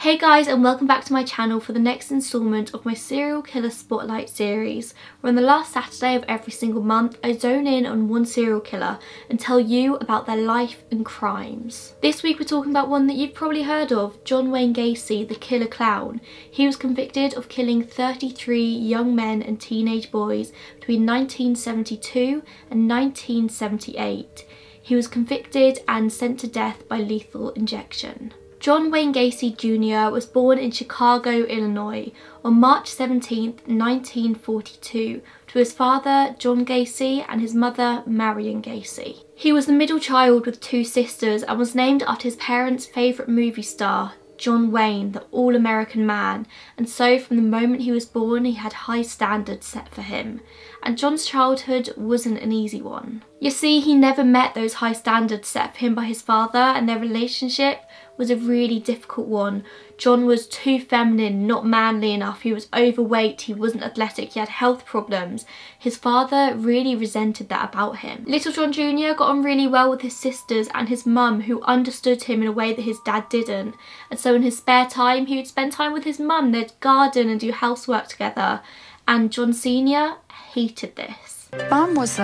Hey guys, and welcome back to my channel for the next instalment of my serial killer spotlight series, where on the last Saturday of every single month I zone in on one serial killer and tell you about their life and crimes. This week we're talking about one that you've probably heard of, John Wayne Gacy, the killer clown. He was convicted of killing 33 young men and teenage boys between 1972 and 1978. He was convicted and sent to death by lethal injection. John Wayne Gacy Jr. was born in Chicago, Illinois on March 17, 1942 to his father John Gacy and his mother Marion Gacy. He was the middle child with two sisters and was named after his parents' favourite movie star, John Wayne, the all-American man, and so from the moment he was born he had high standards set for him. And John's childhood wasn't an easy one. You see, he never met those high standards set for him by his father, and their relationship was a really difficult one. John was too feminine, not manly enough, he was overweight, he wasn't athletic, he had health problems. His father really resented that about him. Little John Jr. got on really well with his sisters and his mum, who understood him in a way that his dad didn't. And so in his spare time he would spend time with his mum, they'd garden and do housework together. And John Sr. hated this. Mom was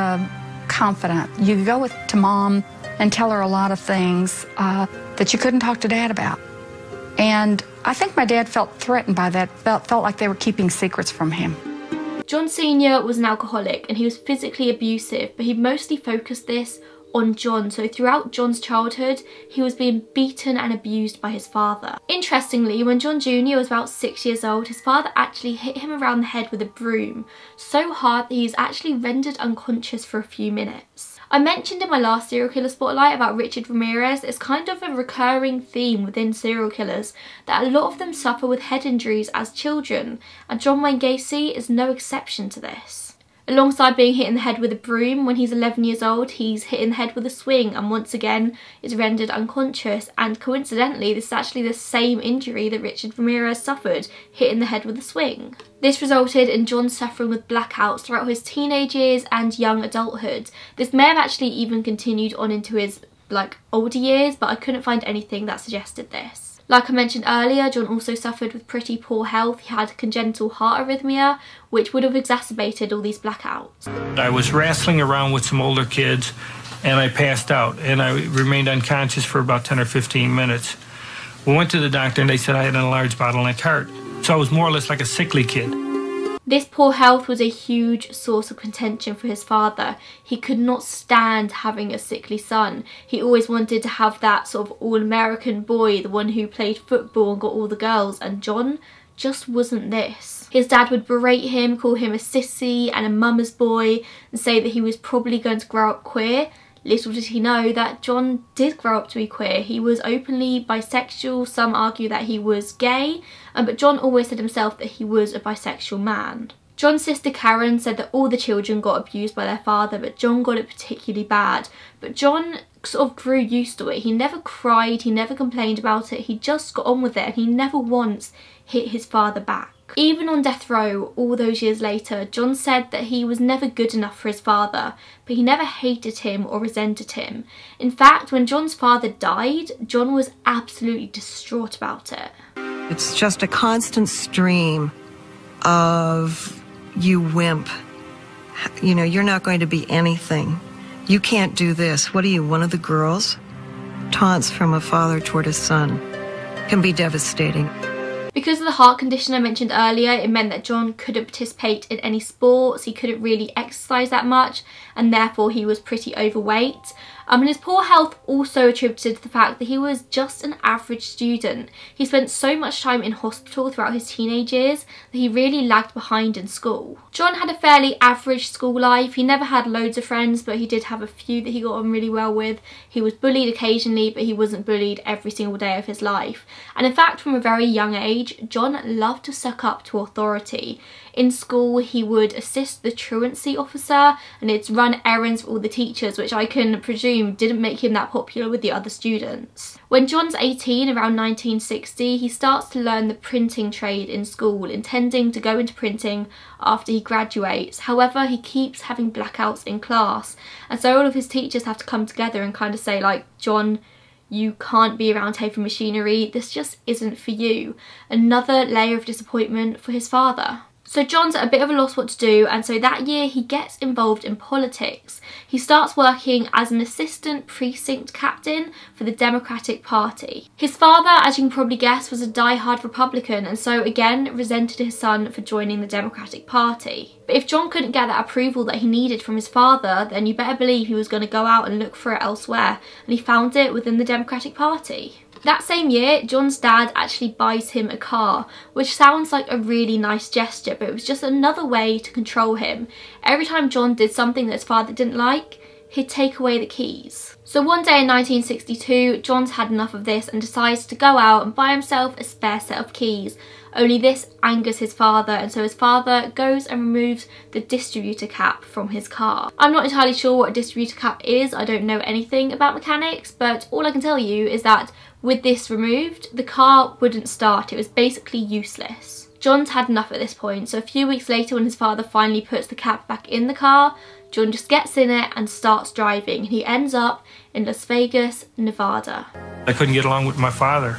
confident. You could go to Mom and tell her a lot of things that you couldn't talk to Dad about. And I think my dad felt threatened by that, felt like they were keeping secrets from him. John Sr. was an alcoholic and he was physically abusive, but he mostly focused this on John. So throughout John's childhood, he was being beaten and abused by his father. Interestingly, when John Jr. was about 6 years old, his father actually hit him around the head with a broom, so hard that he was actually rendered unconscious for a few minutes. I mentioned in my last serial killer spotlight about Richard Ramirez. It's kind of a recurring theme within serial killers that a lot of them suffer with head injuries as children, and John Wayne Gacy is no exception to this. Alongside being hit in the head with a broom, when he's 11 years old, he's hit in the head with a swing and once again is rendered unconscious. And coincidentally, this is actually the same injury that Richard Ramirez suffered, hit in the head with a swing. This resulted in John suffering with blackouts throughout his teenage years and young adulthood. This may have actually even continued on into his older years, but I couldn't find anything that suggested this. Like I mentioned earlier, John also suffered with pretty poor health. He had congenital heart arrhythmia, which would have exacerbated all these blackouts. I was wrestling around with some older kids and I passed out and I remained unconscious for about 10 or 15 minutes. We went to the doctor and they said I had an enlarged bottleneck heart. So I was more or less like a sickly kid. This poor health was a huge source of contention for his father. He could not stand having a sickly son. He always wanted to have that sort of all-American boy, the one who played football and got all the girls, and John just wasn't this. His dad would berate him, call him a sissy and a mama's boy, and say that he was probably going to grow up queer. Little did he know that John did grow up to be queer. He was openly bisexual, some argue that he was gay, but John always said himself that he was a bisexual man. John's sister Karen said that all the children got abused by their father, but John got it particularly bad. But John sort of grew used to it. He never cried, he never complained about it, he just got on with it, and he never once hit his father back. Even on death row, all those years later, John said that he was never good enough for his father, but he never hated him or resented him. In fact, when John's father died, John was absolutely distraught about it. It's just a constant stream of, you wimp, you know, you're not going to be anything. You can't do this. What are you, one of the girls? Taunts from a father toward his son can be devastating. Because of the heart condition I mentioned earlier, it meant that John couldn't participate in any sports, he couldn't really exercise that much, and therefore he was pretty overweight. And his poor health also attributed to the fact that he was just an average student. He spent so much time in hospital throughout his teenage years that he really lagged behind in school. John had a fairly average school life. He never had loads of friends, but he did have a few that he got on really well with. He was bullied occasionally, but he wasn't bullied every single day of his life. And in fact, from a very young age, John loved to suck up to authority. In school, he would assist the truancy officer and it's run errands for all the teachers, which I can presume didn't make him that popular with the other students. When John's 18, around 1960, he starts to learn the printing trade in school, intending to go into printing after he graduates. However, he keeps having blackouts in class, and so all of his teachers have to come together and kind of say, like, John, you can't be around heavy machinery, this just isn't for you. Another layer of disappointment for his father. So John's at a bit of a loss what to do, and so that year he gets involved in politics. He starts working as an assistant precinct captain for the Democratic Party. His father, as you can probably guess, was a die-hard Republican, and so again resented his son for joining the Democratic Party. But if John couldn't get that approval that he needed from his father, then you better believe he was going to go out and look for it elsewhere, and he found it within the Democratic Party. That same year, John's dad actually buys him a car, which sounds like a really nice gesture, but it was just another way to control him. Every time John did something that his father didn't like, he'd take away the keys. So one day in 1962, John's had enough of this and decides to go out and buy himself a spare set of keys. Only this angers his father, and so his father goes and removes the distributor cap from his car. I'm not entirely sure what a distributor cap is, I don't know anything about mechanics, but all I can tell you is that with this removed, the car wouldn't start. It was basically useless. John's had enough at this point, so a few weeks later when his father finally puts the cap back in the car, John just gets in it and starts driving, and he ends up in Las Vegas, Nevada. I couldn't get along with my father.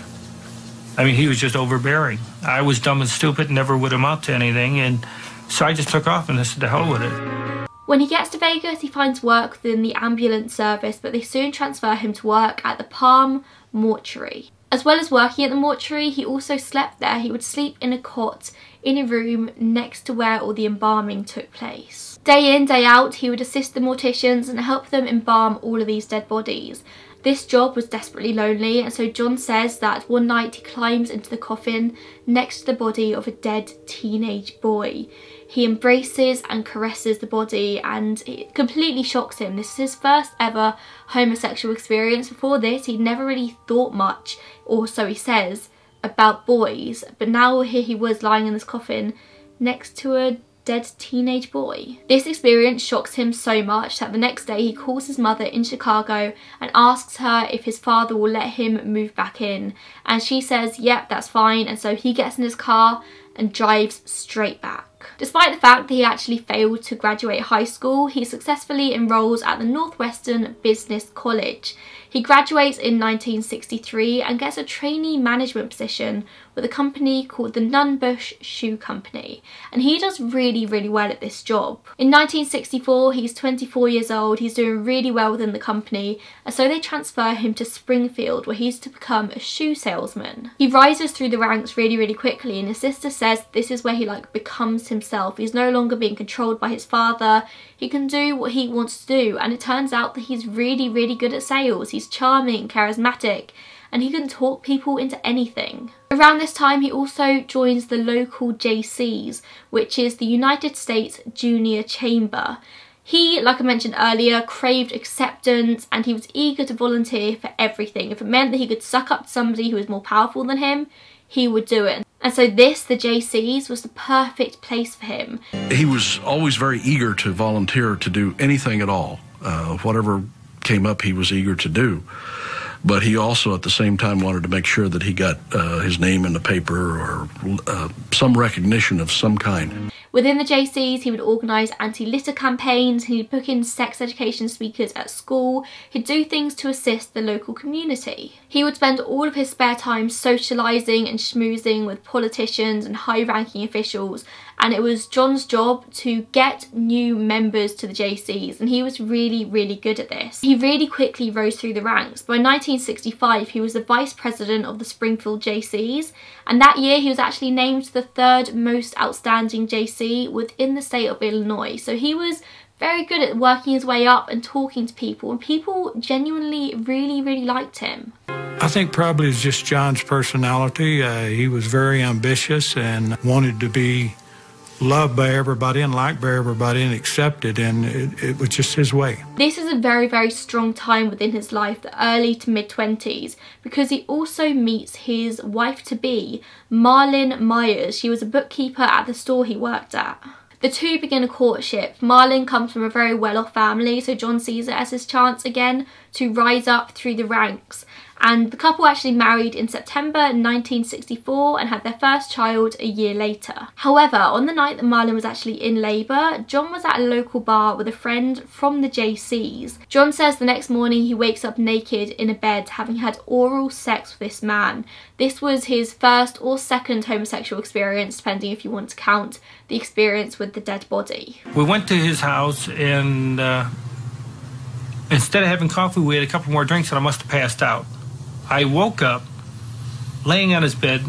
I mean, he was just overbearing. I was dumb and stupid, never would amount to anything, and so I just took off and I said, to hell with it. When he gets to Vegas, he finds work within the ambulance service, but they soon transfer him to work at the Palm Mortuary. As well as working at the mortuary, he also slept there. He would sleep in a cot in a room next to where all the embalming took place. Day in, day out, he would assist the morticians and help them embalm all of these dead bodies. This job was desperately lonely, and so John says that one night he climbs into the coffin next to the body of a dead teenage boy. He embraces and caresses the body, and it completely shocks him. This is his first ever homosexual experience. Before this, he'd never really thought much, or so he says, about boys, but now here he was lying in this coffin next to a dead teenage boy. This experience shocks him so much that the next day he calls his mother in Chicago and asks her if his father will let him move back in, and she says yep, that's fine, and so he gets in his car and drives straight back. Despite the fact that he actually failed to graduate high school, he successfully enrolls at the Northwestern Business College. He graduates in 1963 and gets a trainee management position with a company called the Nunn-Bush Shoe Company, and he does really well at this job. In 1964, he's 24 years old, he's doing really well within the company, and so they transfer him to Springfield, where he's to become a shoe salesman. He rises through the ranks really quickly, and his sister says this is where he becomes himself. He's no longer being controlled by his father. He can do what he wants to do, and it turns out that he's really good at sales. He's charming, charismatic, and he can talk people into anything. Around this time, he also joins the local JCs, which is the United States Junior Chamber. He, like I mentioned earlier, craved acceptance, and he was eager to volunteer for everything. If it meant that he could suck up to somebody who was more powerful than him, he would do it. And so this, the JCs, was the perfect place for him. He was always very eager to volunteer to do anything at all. Whatever came up, he was eager to do. But he also, at the same time, wanted to make sure that he got his name in the paper or some recognition of some kind. Within the JCs, he would organise anti-litter campaigns, he'd book in sex education speakers at school, he'd do things to assist the local community. He would spend all of his spare time socialising and schmoozing with politicians and high-ranking officials, and it was John's job to get new members to the JCs, and he was really good at this. He really quickly rose through the ranks. By 1965, he was the vice president of the Springfield JCs, and that year he was actually named the third most outstanding JC within the state of Illinois. So he was very good at working his way up and talking to people, and people genuinely really liked him. I think probably it's just John's personality. He was very ambitious and wanted to be loved by everybody and liked by everybody and accepted, and it was just his way. This is a very strong time within his life, the early to mid-20s, because he also meets his wife-to-be, Marlyn Myers. She was a bookkeeper at the store he worked at. The two begin a courtship. Marlyn comes from a very well-off family, so John sees it as his chance again to rise up through the ranks. and the couple actually married in September 1964 and had their first child a year later. However, on the night that Marlon was actually in labour, John was at a local bar with a friend from the JCs. John says the next morning he wakes up naked in a bed, having had oral sex with this man. This was his first or second homosexual experience, depending if you want to count the experience with the dead body. We went to his house, and instead of having coffee, we had a couple more drinks, and I must have passed out. I woke up laying on his bed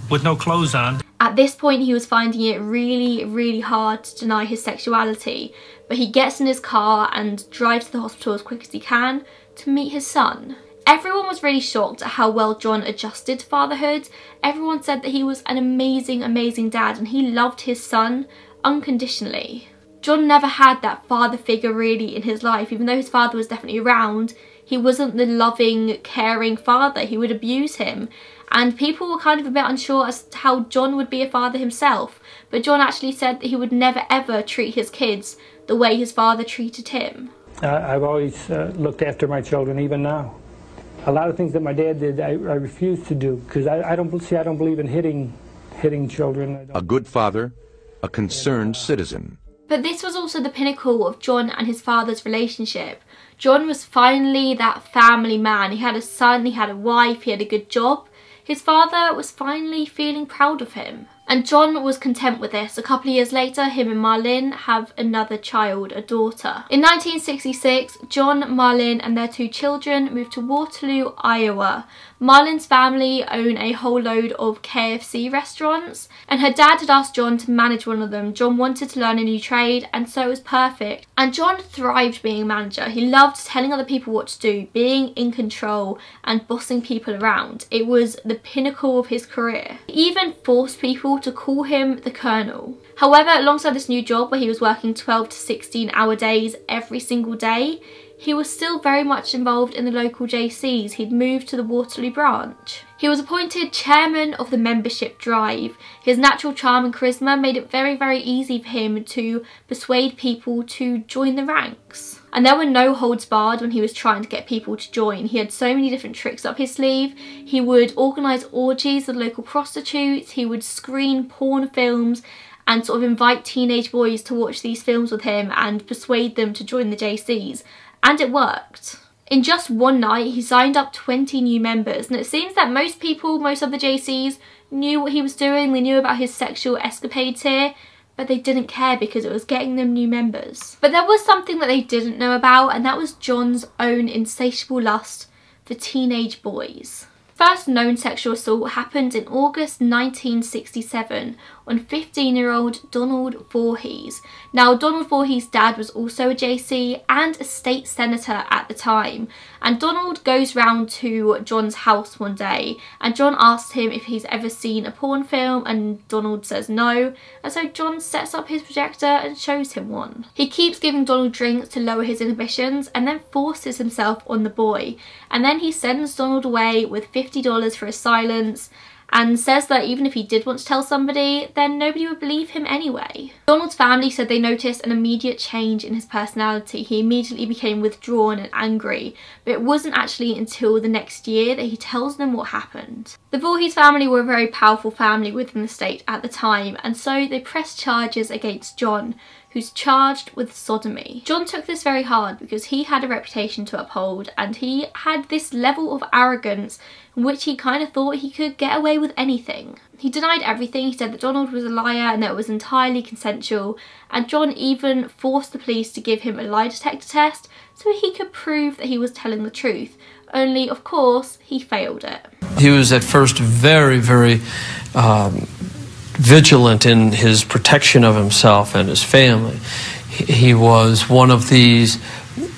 with no clothes on. At this point, he was finding it really hard to deny his sexuality, but he gets in his car and drives to the hospital as quick as he can to meet his son. Everyone was really shocked at how well John adjusted to fatherhood. Everyone said that he was an amazing dad, and he loved his son unconditionally. John never had that father figure really in his life. Even though his father was definitely around, he wasn't the loving, caring father. He would abuse him. And people were kind of a bit unsure as to how John would be a father himself. But John actually said that he would never ever treat his kids the way his father treated him. I've always looked after my children, even now. A lot of things that my dad did, I refuse to do, because I don't believe in hitting children. A good father, a concerned citizen. But this was also the pinnacle of John and his father's relationship. John was finally that family man. He had a son, he had a wife, he had a good job. His father was finally feeling proud of him. And John was content with this. A couple of years later, him and Marlene have another child, a daughter. In 1966, John, Marlene and their 2 children moved to Waterloo, Iowa. Marlene's family own a whole load of KFC restaurants, and her dad had asked John to manage one of them. John wanted to learn a new trade, and so it was perfect. And John thrived being a manager. He loved telling other people what to do, being in control and bossing people around. It was the pinnacle of his career. He even forced people to call him the Colonel. However, alongside this new job where he was working 12 to 16-hour days every single day, he was still very much involved in the local JCs. He'd moved to the Waterloo branch. He was appointed chairman of the membership drive. His natural charm and charisma made it very easy for him to persuade people to join the ranks. And there were no holds barred when he was trying to get people to join. He had so many different tricks up his sleeve. He would organise orgies with local prostitutes. He would screen porn films and sort of invite teenage boys to watch these films with him and persuade them to join the JCs. And it worked. In just one night, he signed up 20 new members, and it seems that most of the JCs knew what he was doing. They knew about his sexual escapades here, but they didn't care because it was getting them new members. But there was something that they didn't know about, and that was John's own insatiable lust for teenage boys. First known sexual assault happened in August 1967 on 15-year-old Donald Voorhees. Now, Donald Voorhees' dad was also a JC and a state senator at the time, and Donald goes round to John's house one day, and John asks him if he's ever seen a porn film, and Donald says no, and so John sets up his projector and shows him one. He keeps giving Donald drinks to lower his inhibitions and then forces himself on the boy, and then he sends Donald away with $50 for his silence, and says that even if he did want to tell somebody, then nobody would believe him anyway. Donald's family said they noticed an immediate change in his personality. He immediately became withdrawn and angry, but it wasn't actually until the next year that he tells them what happened. The Voorhees family were a very powerful family within the state at the time, and so they pressed charges against John, who's charged with sodomy. John took this very hard because he had a reputation to uphold, and he had this level of arrogance in which he kind of thought he could get away with anything. He denied everything. He said that Donald was a liar and that it was entirely consensual, and John even forced the police to give him a lie detector test so he could prove that he was telling the truth. Only, of course, he failed it. He was at first very vigilant in his protection of himself and his family. He was one of these,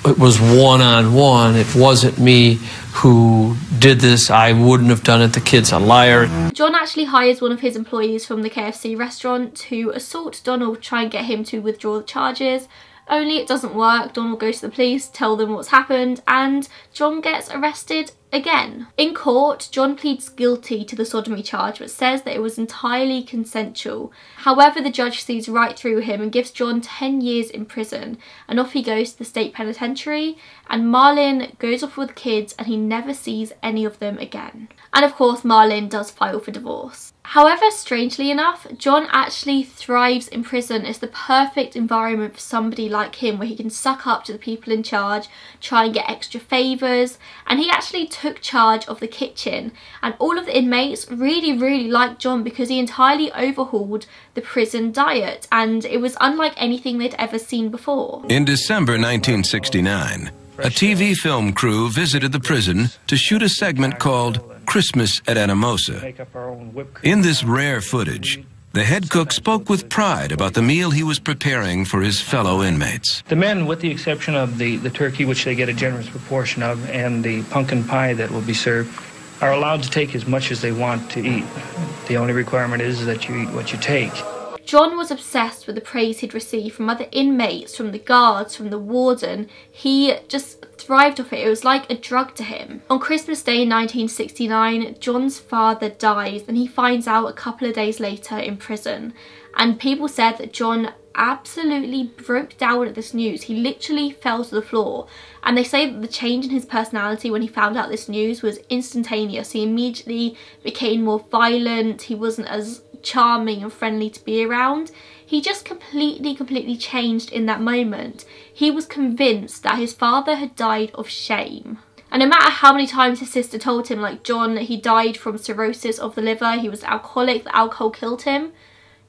it was one-on-one. It wasn't me who did this. I wouldn't have done it. The kid's a liar. John actually hires one of his employees from the KFC restaurant to assault Donald, try and get him to withdraw the charges. Only it doesn't work. Donald goes to the police, tell them what's happened, and John gets arrested again. In court, John pleads guilty to the sodomy charge but says that it was entirely consensual. However, the judge sees right through him and gives John 10 years in prison, and off he goes to the state penitentiary, and Marlon goes off with kids and he never sees any of them again. And of course Marlon does file for divorce. However, strangely enough, John actually thrives in prison. It's the perfect environment for somebody like him, where he can suck up to the people in charge, try and get extra favours, and he actually took charge of the kitchen, and all of the inmates really liked John because he entirely overhauled the prison diet, and it was unlike anything they'd ever seen before. In December 1969, a TV film crew visited the prison to shoot a segment called Christmas at Anamosa. In this rare footage, the head cook spoke with pride about the meal he was preparing for his fellow inmates. The men, with the exception of the turkey, which they get a generous proportion of, and the pumpkin pie that will be served, are allowed to take as much as they want to eat. The only requirement is that you eat what you take. John was obsessed with the praise he'd received from other inmates, from the guards, from the warden. He just thrived off it. It was like a drug to him. On Christmas Day 1969, John's father dies, and he finds out a couple of days later in prison. And people said that John absolutely broke down at this news. He literally fell to the floor. And they say that the change in his personality when he found out this news was instantaneous. He immediately became more violent. He wasn't as charming and friendly to be around. He just completely changed in that moment. He was convinced that his father had died of shame. And no matter how many times his sister told him, like John, he died from cirrhosis of the liver, he was alcoholic, that alcohol killed him,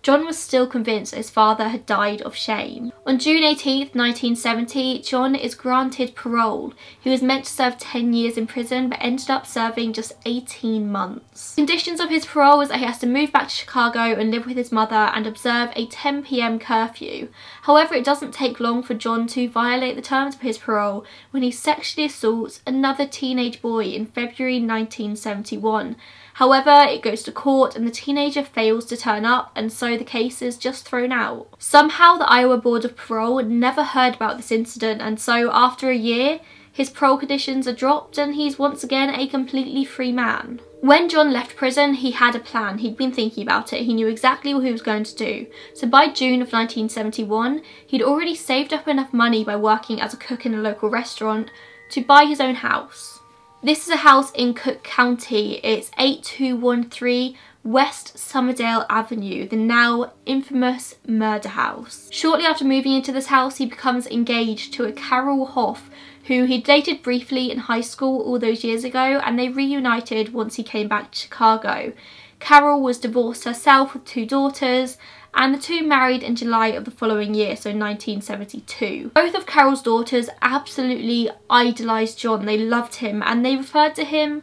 John was still convinced that his father had died of shame. On June 18th, 1970, John is granted parole. He was meant to serve 10 years in prison but ended up serving just 18 months. Conditions of his parole was that he has to move back to Chicago and live with his mother and observe a 10 p.m. curfew. However, it doesn't take long for John to violate the terms of his parole when he sexually assaults another teenage boy in February 1971. However, it goes to court and the teenager fails to turn up, and so the case is just thrown out. Somehow the Iowa Board of Parole never heard about this incident, and so after a year, his parole conditions are dropped and he's once again a completely free man. When John left prison, he had a plan. He'd been thinking about it. He knew exactly what he was going to do. So by June of 1971, he'd already saved up enough money by working as a cook in a local restaurant to buy his own house. This is a house in Cook County. It's 8213 West Summerdale Avenue, the now infamous murder house. Shortly after moving into this house, he becomes engaged to a Carol Hoff, who he dated briefly in high school all those years ago, and they reunited once he came back to Chicago. Carol was divorced herself with 2 daughters, and the two married in July of the following year, so 1972. Both of Carol's daughters absolutely idolised John. They loved him and they referred to him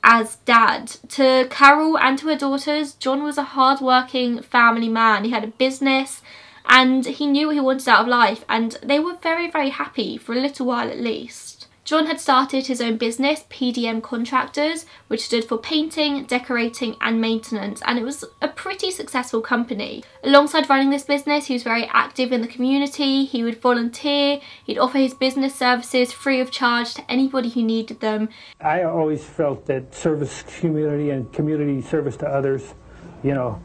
as Dad. To Carol and to her daughters, John was a hard-working family man. He had a business and he knew what he wanted out of life, and they were very happy for a little while at least. John had started his own business, PDM Contractors, which stood for painting, decorating and maintenance, and it was a pretty successful company. Alongside running this business, he was very active in the community. He would volunteer, he'd offer his business services free of charge to anybody who needed them. I always felt that service community and community service to others, you know,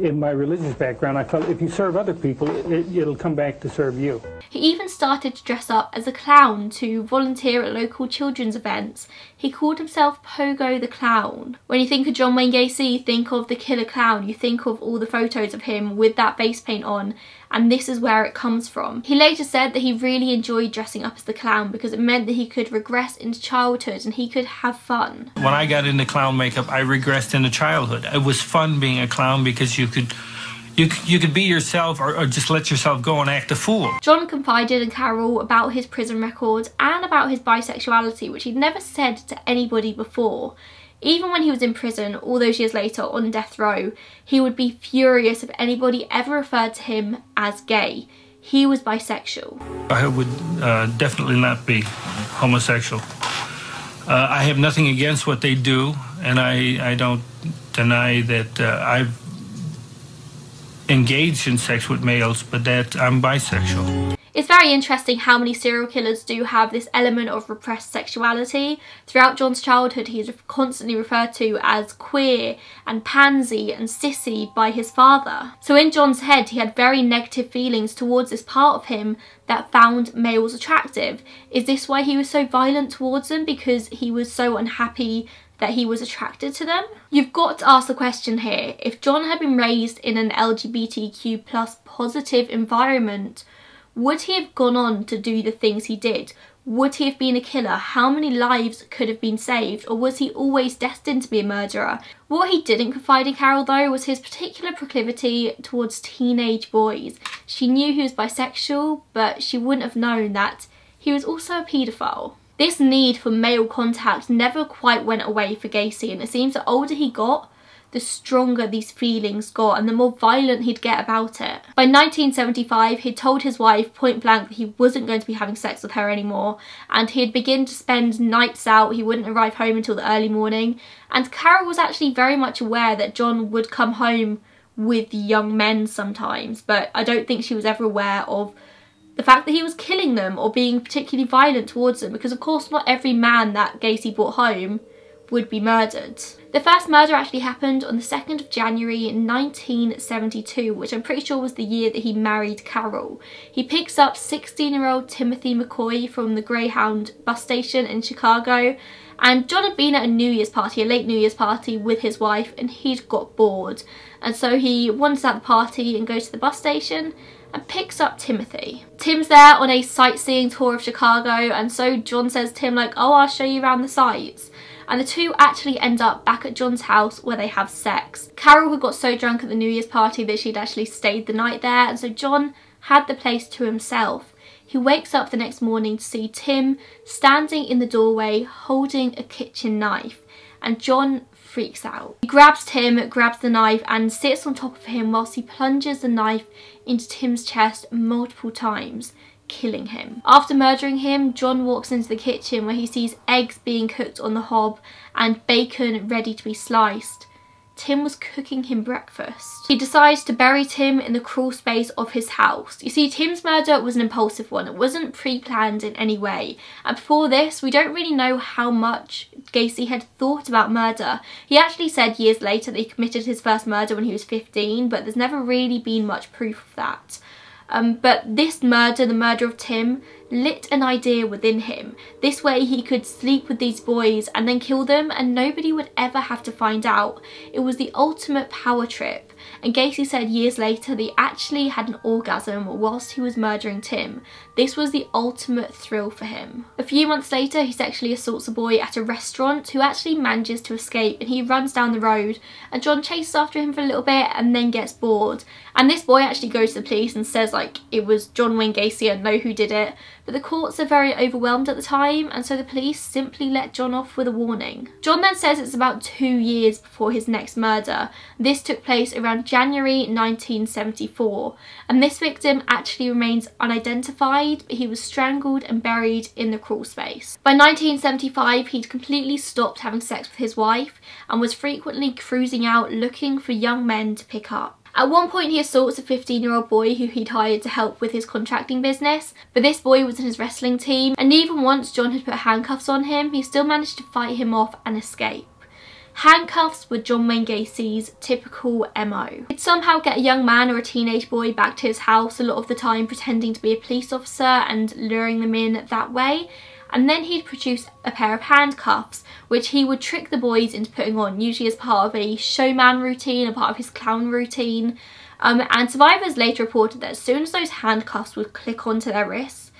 in my religious background, I felt if you serve other people, it'll come back to serve you. He even started to dress up as a clown to volunteer at local children's events. He called himself Pogo the Clown. When you think of John Wayne Gacy, you think of the killer clown. You think of all the photos of him with that face paint on, and this is where it comes from. He later said that he really enjoyed dressing up as the clown because it meant that he could regress into childhood and he could have fun. When I got into clown makeup, I regressed into childhood. It was fun being a clown because you could be yourself or just let yourself go and act a fool. John confided in Carol about his prison record and about his bisexuality, which he'd never said to anybody before. Even when he was in prison, all those years later on death row, he would be furious if anybody ever referred to him as gay. He was bisexual. I would definitely not be homosexual. I have nothing against what they do, and I don't deny that I've engaged in sex with males, but that I'm bisexual. It's very interesting how many serial killers do have this element of repressed sexuality. Throughout John's childhood, he is constantly referred to as queer and pansy and sissy by his father. So in John's head, he had very negative feelings towards this part of him that found males attractive. Is this why he was so violent towards them? Because he was so unhappy that he was attracted to them? You've got to ask the question here, if John had been raised in an LGBTQ+ positive environment, would he have gone on to do the things he did? Would he have been a killer? How many lives could have been saved? Or was he always destined to be a murderer? What he didn't confide in Carol though was his particular proclivity towards teenage boys. She knew he was bisexual, but she wouldn't have known that he was also a paedophile. This need for male contact never quite went away for Gacy, and it seems the older he got, the stronger these feelings got and the more violent he'd get about it. By 1975, he'd told his wife point blank that he wasn't going to be having sex with her anymore, and he'd begin to spend nights out. He wouldn't arrive home until the early morning, and Carol was actually very much aware that John would come home with young men sometimes, but I don't think she was ever aware of the fact that he was killing them or being particularly violent towards them, because of course not every man that Gacy brought home would be murdered. The first murder actually happened on the 2nd of January 1972, which I'm pretty sure was the year that he married Carol. He picks up 16-year-old Timothy McCoy from the Greyhound bus station in Chicago, and John had been at a New Year's party, a late New Year's party with his wife, and he'd got bored. And so he wanders out the party and goes to the bus station and picks up Timothy. Tim's there on a sightseeing tour of Chicago, and so John says to Tim like, oh, I'll show you around the sights. And the two actually end up back at John's house where they have sex. Carol had got so drunk at the New Year's party that she'd actually stayed the night there, and so John had the place to himself. He wakes up the next morning to see Tim standing in the doorway holding a kitchen knife, and John freaks out. He grabs Tim, grabs the knife and sits on top of him whilst he plunges the knife into Tim's chest multiple times, killing him. After murdering him, John walks into the kitchen where he sees eggs being cooked on the hob and bacon ready to be sliced. Tim was cooking him breakfast. He decides to bury Tim in the crawl space of his house. You see, Tim's murder was an impulsive one. It wasn't pre-planned in any way. And before this, we don't really know how much Gacy had thought about murder. He actually said years later that he committed his first murder when he was 15, but there's never really been much proof of that. But this murder, the murder of Tim, lit an idea within him. This way he could sleep with these boys and then kill them and nobody would ever have to find out. It was the ultimate power trip. And Gacy said years later that he actually had an orgasm whilst he was murdering Tim. This was the ultimate thrill for him. A few months later, he sexually assaults a boy at a restaurant who actually manages to escape, and he runs down the road and John chases after him for a little bit and then gets bored. And this boy actually goes to the police and says like it was John Wayne Gacy, I know who did it. But the courts are very overwhelmed at the time, and so the police simply let John off with a warning. John then says it's about 2 years before his next murder. This took place around January 1974, and this victim actually remains unidentified, but he was strangled and buried in the crawl space. By 1975, he'd completely stopped having sex with his wife and was frequently cruising out looking for young men to pick up. At one point he assaults a 15-year-old boy who he'd hired to help with his contracting business, but this boy was in his wrestling team, and even once John had put handcuffs on him, he still managed to fight him off and escape. Handcuffs were John Wayne Gacy's typical MO. He'd somehow get a young man or a teenage boy back to his house, a lot of the time pretending to be a police officer and luring them in that way. And then he'd produce a pair of handcuffs, which he would trick the boys into putting on, usually as part of a showman routine, a part of his clown routine. And survivors later reported that as soon as those handcuffs would click onto their wrists,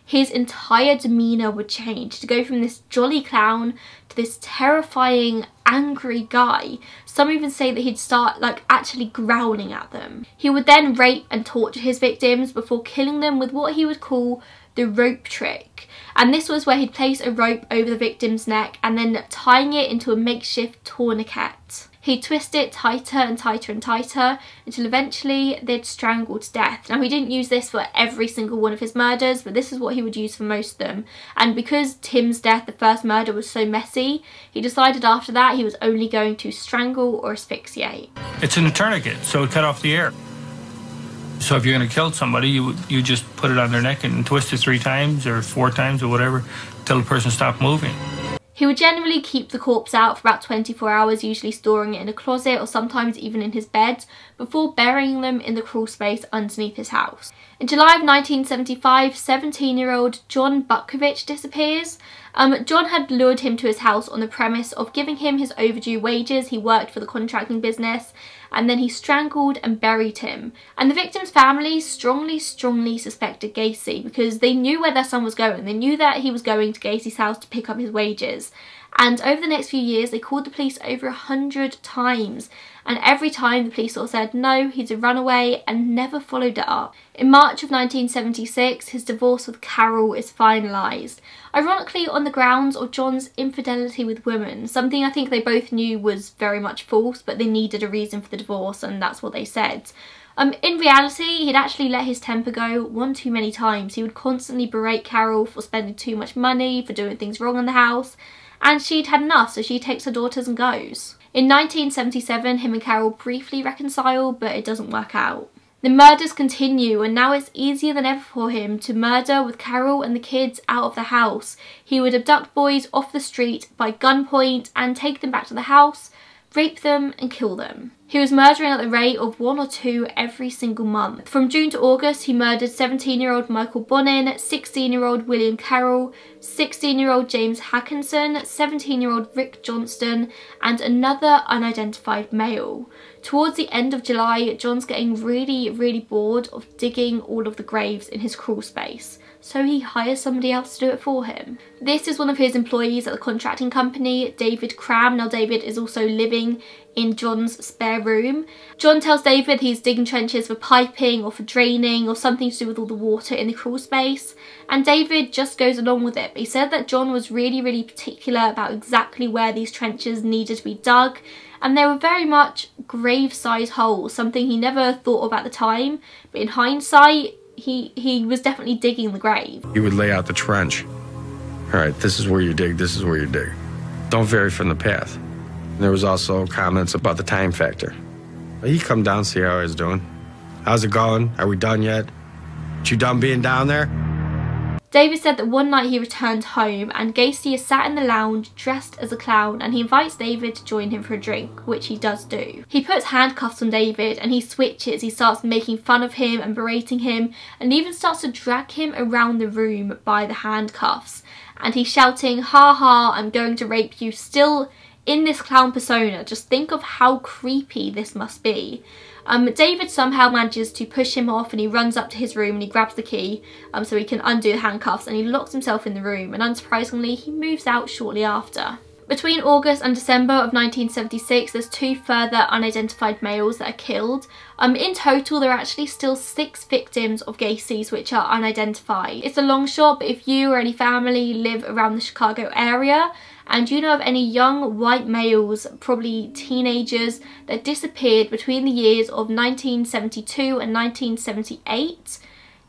his entire demeanour would change, to go from this jolly clown to this terrifying, angry guy. Some even say that he'd start like actually growling at them. He would then rape and torture his victims before killing them with what he would call the rope trick. And this was where he'd place a rope over the victim's neck and then tying it into a makeshift tourniquet. He'd twist it tighter and tighter and tighter until eventually they'd strangle to death. Now, he didn't use this for every single one of his murders, but this is what he would use for most of them. And because Tim's death, the first murder, was so messy, he decided after that he was only going to strangle or asphyxiate. It's in a tourniquet, so it cut off the air. So if you're going to kill somebody, you just put it on their neck and twist it 3 times or 4 times or whatever until the person stopped moving. He would generally keep the corpse out for about 24 hours, usually storing it in a closet or sometimes even in his bed, before burying them in the crawl space underneath his house. In July of 1975, 17-year-old John Butkovich disappears. John had lured him to his house on the premise of giving him his overdue wages. He worked for the contracting business, and then he strangled and buried him. And the victim's family strongly suspected Gacy because they knew where their son was going. They knew that he was going to Gacy's house to pick up his wages. And over the next few years, they called the police over 100 times. And every time the police sort of said, no, he's a runaway, and never followed it up. In March of 1976, his divorce with Carol is finalised. Ironically, on the grounds of John's infidelity with women, something I think they both knew was very much false, but they needed a reason for the divorce, and that's what they said. In reality, he'd actually let his temper go one too many times. He would constantly berate Carol for spending too much money, for doing things wrong in the house, and she'd had enough, so she takes her daughters and goes. In 1977, him and Carol briefly reconcile, but it doesn't work out. The murders continue, and now it's easier than ever for him to murder with Carol and the kids out of the house. He would abduct boys off the street by gunpoint and take them back to the house, rape them and kill them. He was murdering at the rate of 1 or 2 every single month. From June to August, he murdered 17-year-old Michael Bonin, 16-year-old William Carroll, 16-year-old James Hackinson, 17-year-old Rick Johnston, and another unidentified male. Towards the end of July, John's getting really bored of digging all of the graves in his crawl space, so he hires somebody else to do it for him. This is one of his employees at the contracting company, David CRAM. Now David is also living in John's spare room. John tells David he's digging trenches for piping or for draining or something to do with all the water in the crawl space, and David just goes along with it. But he said that John was really particular about exactly where these trenches needed to be dug, and they were very much grave-sized holes, something he never thought of at the time, but in hindsight he was definitely digging the grave. He would lay out the trench. All right, this is where you dig, this is where you dig. Don't vary from the path. And there was also comments about the time factor. He'd come down, see how I was doing. How's it going? Are we done yet? You done being down there? David said that one night he returned home and Gacy is sat in the lounge dressed as a clown, and he invites David to join him for a drink, which he does do. He puts handcuffs on David and he switches. He starts making fun of him and berating him, and even starts to drag him around the room by the handcuffs. And he's shouting, "Ha ha, I'm going to rape you," still in this clown persona. Just think of how creepy this must be. David somehow manages to push him off, and he runs up to his room and he grabs the key so he can undo the handcuffs, and he locks himself in the room, and unsurprisingly he moves out shortly after. Between August and December of 1976, there's 2 further unidentified males that are killed. In total, there are actually still 6 victims of Gacy's which are unidentified. It's a long shot, but if you or any family live around the Chicago area and you know of any young white males, probably teenagers, that disappeared between the years of 1972 and 1978,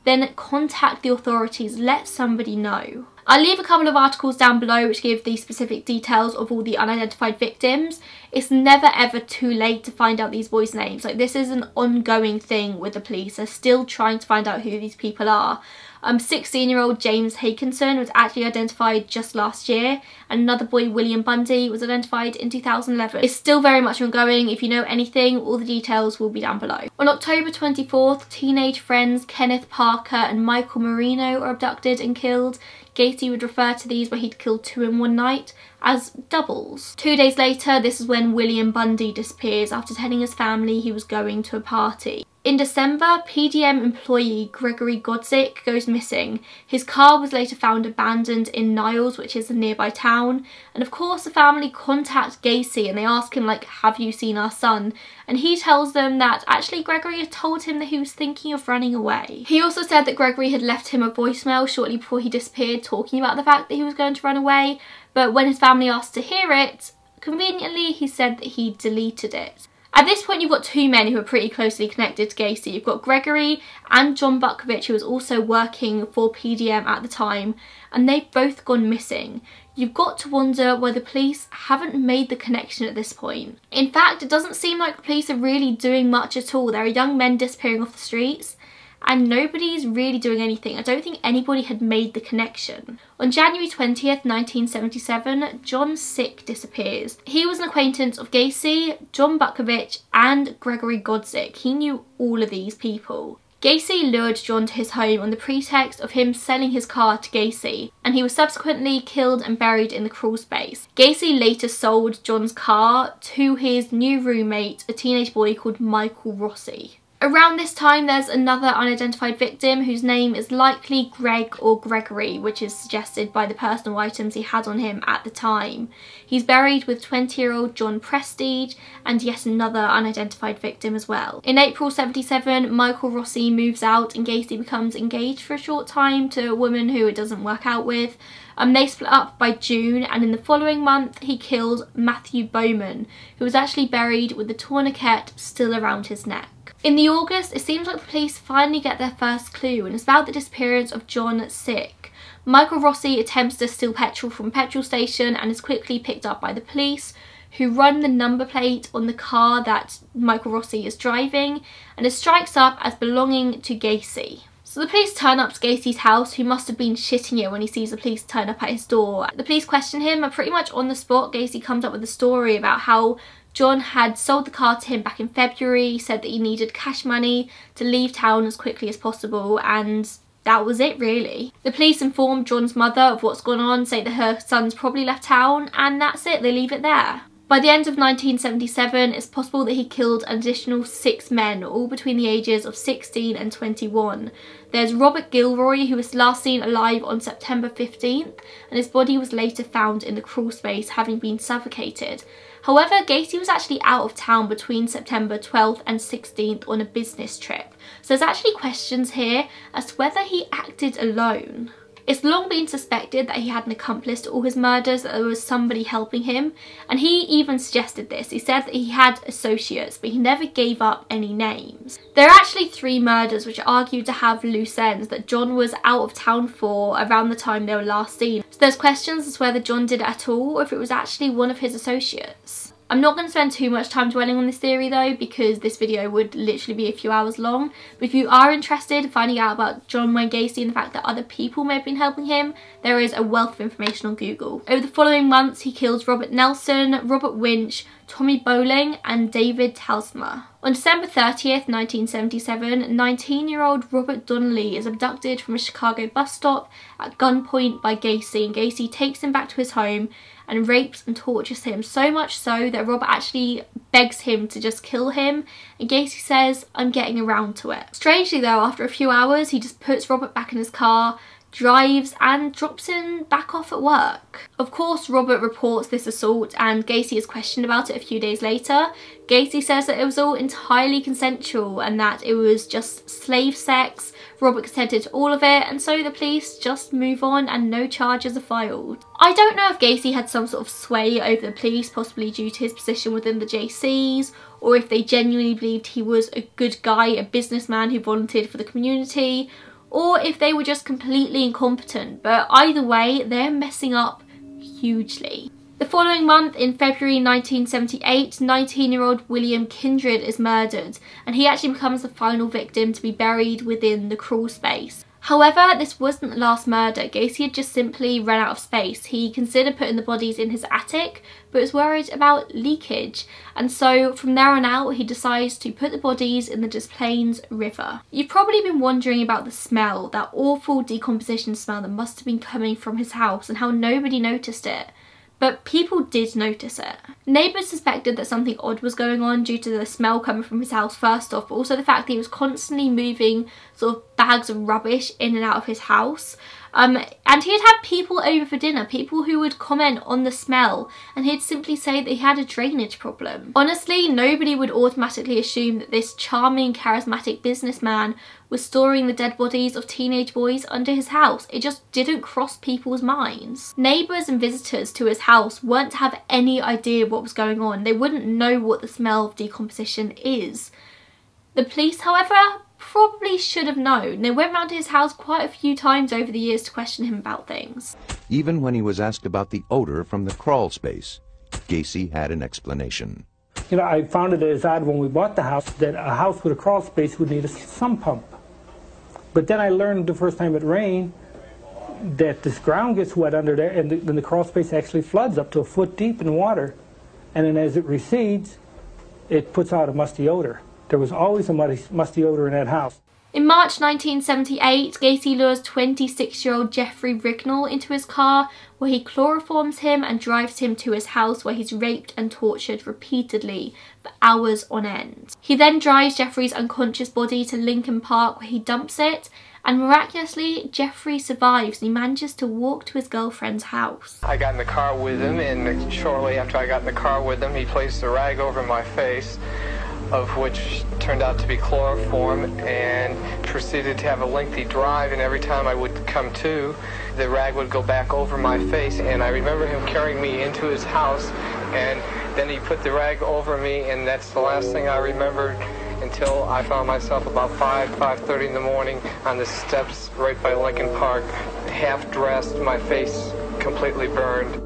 then contact the authorities, let somebody know. I'll leave a couple of articles down below which give the specific details of all the unidentified victims. It's never ever too late to find out these boys' names. Like, this is an ongoing thing with the police. They're still trying to find out who these people are. 16-year-old James Hackinson was actually identified just last year, and another boy, William Bundy, was identified in 2011. It's still very much ongoing. If you know anything, all the details will be down below. On October 24th, teenage friends Kenneth Parker and Michael Marino are abducted and killed. Gacy would refer to these, where he'd killed 2 in one night, as doubles. 2 days later, this is when William Bundy disappears after telling his family he was going to a party. In December, PDM employee Gregory Godzik goes missing. His car was later found abandoned in Niles, which is a nearby town. And of course, the family contact Gacy and they ask him, like, have you seen our son? And he tells them that actually Gregory had told him that he was thinking of running away. He also said that Gregory had left him a voicemail shortly before he disappeared talking about the fact that he was going to run away. But when his family asked to hear it, conveniently he said that he deleted it. At this point, you've got 2 men who are pretty closely connected to Gacy. You've got Gregory and John Butkovich, who was also working for PDM at the time, and they've both gone missing. You've got to wonder why the police haven't made the connection at this point. In fact, it doesn't seem like the police are really doing much at all. There are young men disappearing off the streets, and nobody's really doing anything. I don't think anybody had made the connection. On January 20th, 1977, John Sick disappears. He was an acquaintance of Gacy, John Butkovich, and Gregory Godzik. He knew all of these people. Gacy lured John to his home on the pretext of him selling his car to Gacy, and he was subsequently killed and buried in the crawl space. Gacy later sold John's car to his new roommate, a teenage boy called Michael Rossi. Around this time, there's another unidentified victim whose name is likely Greg or Gregory, which is suggested by the personal items he had on him at the time. He's buried with 20-year-old John Prestige and yet another unidentified victim as well. In April 77, Michael Rossi moves out and Gacy becomes engaged for a short time to a woman who it doesn't work out with. They split up by June, and in the following month he killed Matthew Bowman, who was actually buried with the tourniquet still around his neck. In the August, it seems like the police finally get their first clue, and it's about the disappearance of John Sick. Michael Rossi attempts to steal petrol from a petrol station and is quickly picked up by the police, who run the number plate on the car that Michael Rossi is driving, and it strikes up as belonging to Gacy. So the police turn up to Gacy's house, who must have been shitting it when he sees the police turn up at his door. The police question him, and pretty much on the spot Gacy comes up with a story about how John had sold the car to him back in February, said that he needed cash money to leave town as quickly as possible, and that was it really. The police informed John's mother of what's gone on, say that her son's probably left town, and that's it, they leave it there. By the end of 1977, it's possible that he killed an additional 6 men, all between the ages of 16 and 21. There's Robert Gilroy, who was last seen alive on September 15th, and his body was later found in the crawl space, having been suffocated. However, Gacy was actually out of town between September 12th and 16th on a business trip, so there's actually questions here as to whether he acted alone. It's long been suspected that he had an accomplice to all his murders, that there was somebody helping him, and he even suggested this. He said that he had associates, but he never gave up any names. There are actually 3 murders which are argued to have loose ends that John was out of town for around the time they were last seen. So there's questions as to whether John did it at all, or if it was actually one of his associates. I'm not going to spend too much time dwelling on this theory though, because this video would literally be a few hours long. But if you are interested in finding out about John Wayne Gacy and the fact that other people may have been helping him, there is a wealth of information on Google. Over the following months, he kills Robert Nelson, Robert Winch, Tommy Bowling, and David Telsmer. On December 30th, 1977, 19-year-old Robert Donnelly is abducted from a Chicago bus stop at gunpoint by Gacy, and Gacy takes him back to his home and rapes and tortures him, so much so that Robert actually begs him to just kill him, and Gacy says, "I'm getting around to it." Strangely though, after a few hours, he just puts Robert back in his car, drives and drops him back off at work. Of course, Robert reports this assault and Gacy is questioned about it a few days later. Gacy says that it was all entirely consensual and that it was just slave sex. Robert consented to all of it, and so the police just move on and no charges are filed. I don't know if Gacy had some sort of sway over the police, possibly due to his position within the JCs, or if they genuinely believed he was a good guy, a businessman who volunteered for the community, or if they were just completely incompetent, but either way, they're messing up hugely. The following month, in February 1978, 19-year-old William Kindred is murdered, and he actually becomes the final victim to be buried within the crawl space. However, this wasn't the last murder. Gacy had just simply run out of space. He considered putting the bodies in his attic, but was worried about leakage, and so from there on out he decides to put the bodies in the Des Plaines River. You've probably been wondering about the smell, that awful decomposition smell that must have been coming from his house, and how nobody noticed it. But people did notice it. Neighbours suspected that something odd was going on due to the smell coming from his house first off, but also the fact that he was constantly moving sort of bags of rubbish in and out of his house. And he'd had people over for dinner, people who would comment on the smell, and he'd simply say that he had a drainage problem. Honestly, nobody would automatically assume that this charming, charismatic businessman was storing the dead bodies of teenage boys under his house. It just didn't cross people's minds. Neighbours and visitors to his house weren't to have any idea what was going on. They wouldn't know what the smell of decomposition is. The police, however, probably should have known. They went round to his house quite a few times over the years to question him about things. Even when he was asked about the odor from the crawl space, Gacy had an explanation. You know, I found it as odd when we bought the house that a house with a crawl space would need a sump pump. But then I learned the first time it rained that this ground gets wet under there, and then the crawl space actually floods up to a foot deep in water. And then as it recedes, it puts out a musty odor. There was always a musty odor in that house. In March 1978, Gacy lures 26-year-old Jeffrey Rignall into his car, where he chloroforms him and drives him to his house, where he's raped and tortured repeatedly for hours on end. He then drives Jeffrey's unconscious body to Lincoln Park, where he dumps it, and miraculously, Jeffrey survives and he manages to walk to his girlfriend's house. I got in the car with him, and shortly after I got in the car with him, he placed a rag over my face, of which turned out to be chloroform, and proceeded to have a lengthy drive, and every time I would come to, the rag would go back over my face, and I remember him carrying me into his house, and then he put the rag over me, and that's the last thing I remembered until I found myself about 5:30 in the morning on the steps right by Lincoln Park, half dressed, my face completely burned.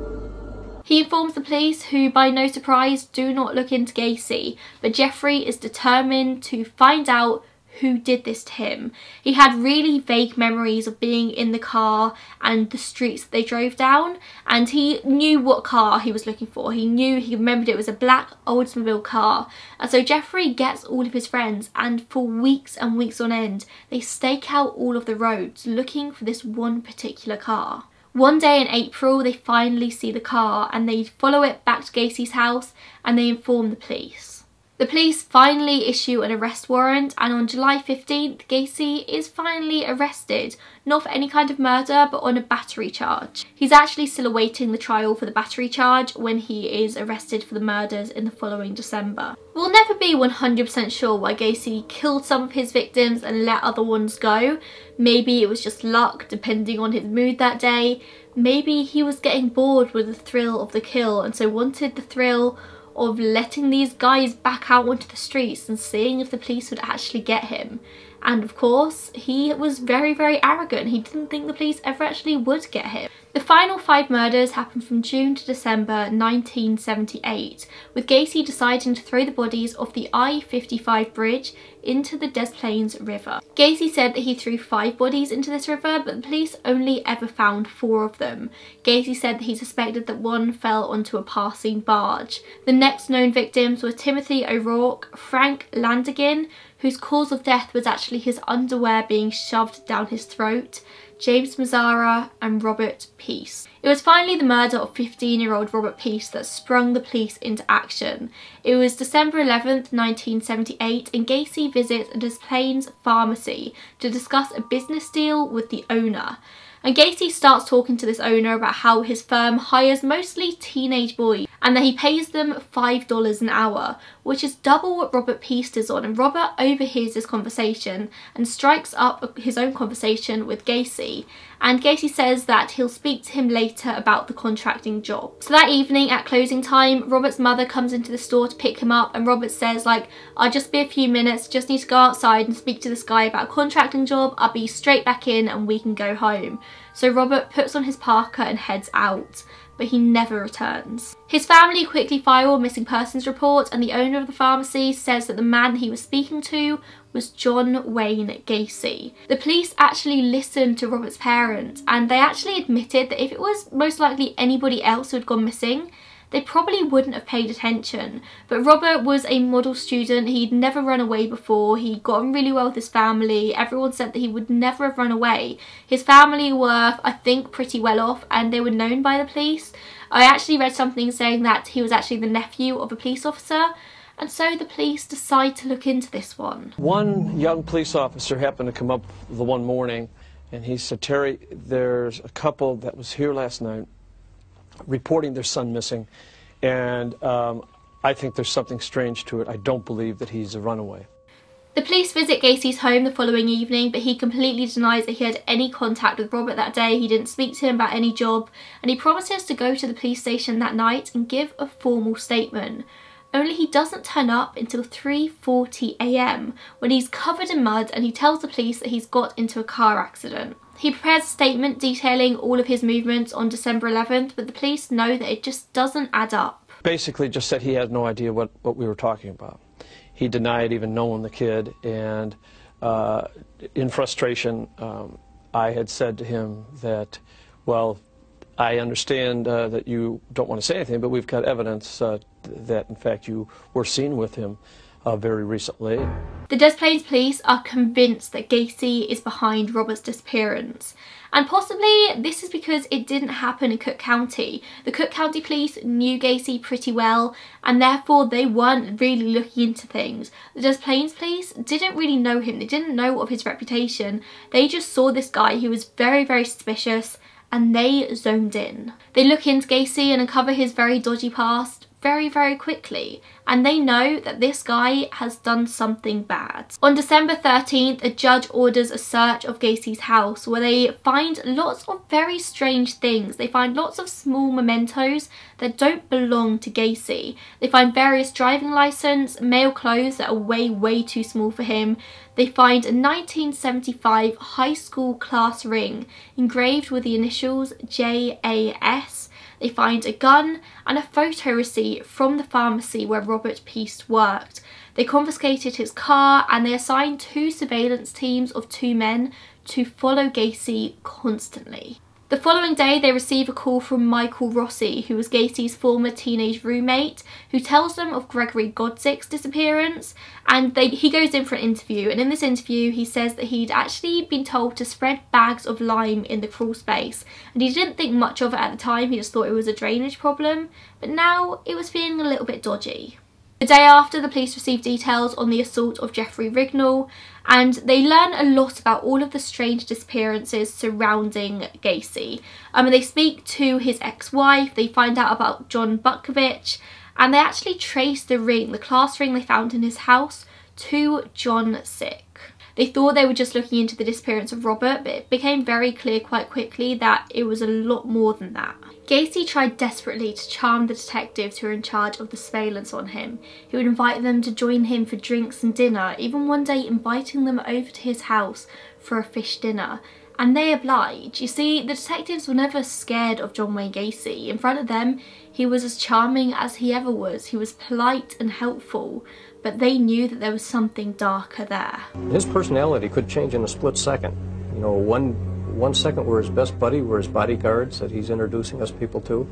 He informs the police, who by no surprise do not look into Gacy, but Jeffrey is determined to find out who did this to him. He had really vague memories of being in the car and the streets that they drove down, and he knew what car he was looking for. He remembered it was a black Oldsmobile car. And so Jeffrey gets all of his friends, and for weeks and weeks on end, they stake out all of the roads looking for this one particular car. One day in April, they finally see the car and they follow it back to Gacy's house and they inform the police. The police finally issue an arrest warrant, and on July 15th, Gacy is finally arrested, not for any kind of murder, but on a battery charge. He's actually still awaiting the trial for the battery charge when he is arrested for the murders in the following December. We'll never be 100% sure why Gacy killed some of his victims and let other ones go. Maybe it was just luck, depending on his mood that day. Maybe he was getting bored with the thrill of the kill and so wanted the thrill of letting these guys back out onto the streets and seeing if the police would actually get him. And of course, he was very, very arrogant. He didn't think the police ever actually would get him. The final 5 murders happened from June to December 1978, with Gacy deciding to throw the bodies off the I-55 bridge into the Des Plaines River. Gacy said that he threw 5 bodies into this river, but the police only ever found 4 of them. Gacy said that he suspected that one fell onto a passing barge. The next known victims were Timothy O'Rourke, Frank Landegin, whose cause of death was actually his underwear being shoved down his throat, James Mazzara, and Robert Peace. It was finally the murder of 15-year-old Robert Peace that sprung the police into action. It was December 11th, 1978, and Gacy visits a Des Plaines pharmacy to discuss a business deal with the owner. And Gacy starts talking to this owner about how his firm hires mostly teenage boys and that he pays them $5 an hour, which is double what Robert Peace does on. And Robert overhears this conversation and strikes up his own conversation with Gacy. And Gacy says that he'll speak to him later about the contracting job. So that evening at closing time, Robert's mother comes into the store to pick him up, and Robert says, like, I'll just be a few minutes, just need to go outside and speak to this guy about a contracting job. I'll be straight back in and we can go home. So Robert puts on his parka and heads out, but he never returns. His family quickly file a missing persons report, and the owner of the pharmacy says that the man he was speaking to was John Wayne Gacy. The police actually listened to Robert's parents, and they actually admitted that if it was most likely anybody else who had gone missing, they probably wouldn't have paid attention. But Robert was a model student. He'd never run away before. He got on really well with his family. Everyone said that he would never have run away. His family were, I think, pretty well off, and they were known by the police. I actually read something saying that he was actually the nephew of a police officer. And so the police decide to look into this one. One young police officer happened to come up the one morning, and he said, Terry, there's a couple that was here last night reporting their son missing, and I think there's something strange to it. I don't believe that he's a runaway. The police visit Gacy's home the following evening, but he completely denies that he had any contact with Robert that day. He didn't speak to him about any job, and he promises to go to the police station that night and give a formal statement. Only he doesn't turn up until 3:40 AM when he's covered in mud, and he tells the police that he's got into a car accident. He prepares a statement detailing all of his movements on December 11th, but the police know that it just doesn't add up. Basically just said he had no idea what we were talking about. He denied even knowing the kid, and in frustration, I had said to him that, well, I understand that you don't want to say anything, but we've got evidence that, in fact, you were seen with him very recently. The Des Plaines police are convinced that Gacy is behind Robert's disappearance. And possibly this is because it didn't happen in Cook County. The Cook County police knew Gacy pretty well, and therefore they weren't really looking into things. The Des Plaines police didn't really know him. They didn't know of his reputation. They just saw this guy who was very, very suspicious, and they zoned in. They look into Gacy and uncover his very dodgy past very, very quickly, and they know that this guy has done something bad. On December 13th, a judge orders a search of Gacy's house where they find lots of very strange things. They find lots of small mementos that don't belong to Gacy. They find various driving license, male clothes that are way, way too small for him. They find a 1975 high school class ring engraved with the initials JAS. They find a gun and a photo receipt from the pharmacy where Robert Peast worked. They confiscated his car and they assigned 2 surveillance teams of 2 men to follow Gacy constantly. The following day, they receive a call from Michael Rossi, who was Gacy's former teenage roommate, who tells them of Gregory Godsick's disappearance, and he goes in for an interview, and in this interview he says that he'd actually been told to spread bags of lime in the crawl space, and he didn't think much of it at the time. He just thought it was a drainage problem, but now it was feeling a little bit dodgy. The day after, the police receive details on the assault of Jeffrey Rignall, and they learn a lot about all of the strange disappearances surrounding Gacy. They speak to his ex-wife, they find out about John Butkovich, and they actually trace the ring, the class ring they found in his house, to John Sick. They thought they were just looking into the disappearance of Robert, but it became very clear quite quickly that it was a lot more than that. Gacy tried desperately to charm the detectives who were in charge of the surveillance on him. He would invite them to join him for drinks and dinner, even one day inviting them over to his house for a fish dinner. And they obliged. You see, the detectives were never scared of John Wayne Gacy. In front of them, he was as charming as he ever was. He was polite and helpful, but they knew that there was something darker there. His personality could change in a split second. You know, one second we're his best buddy, we're his bodyguards that he's introducing us people to,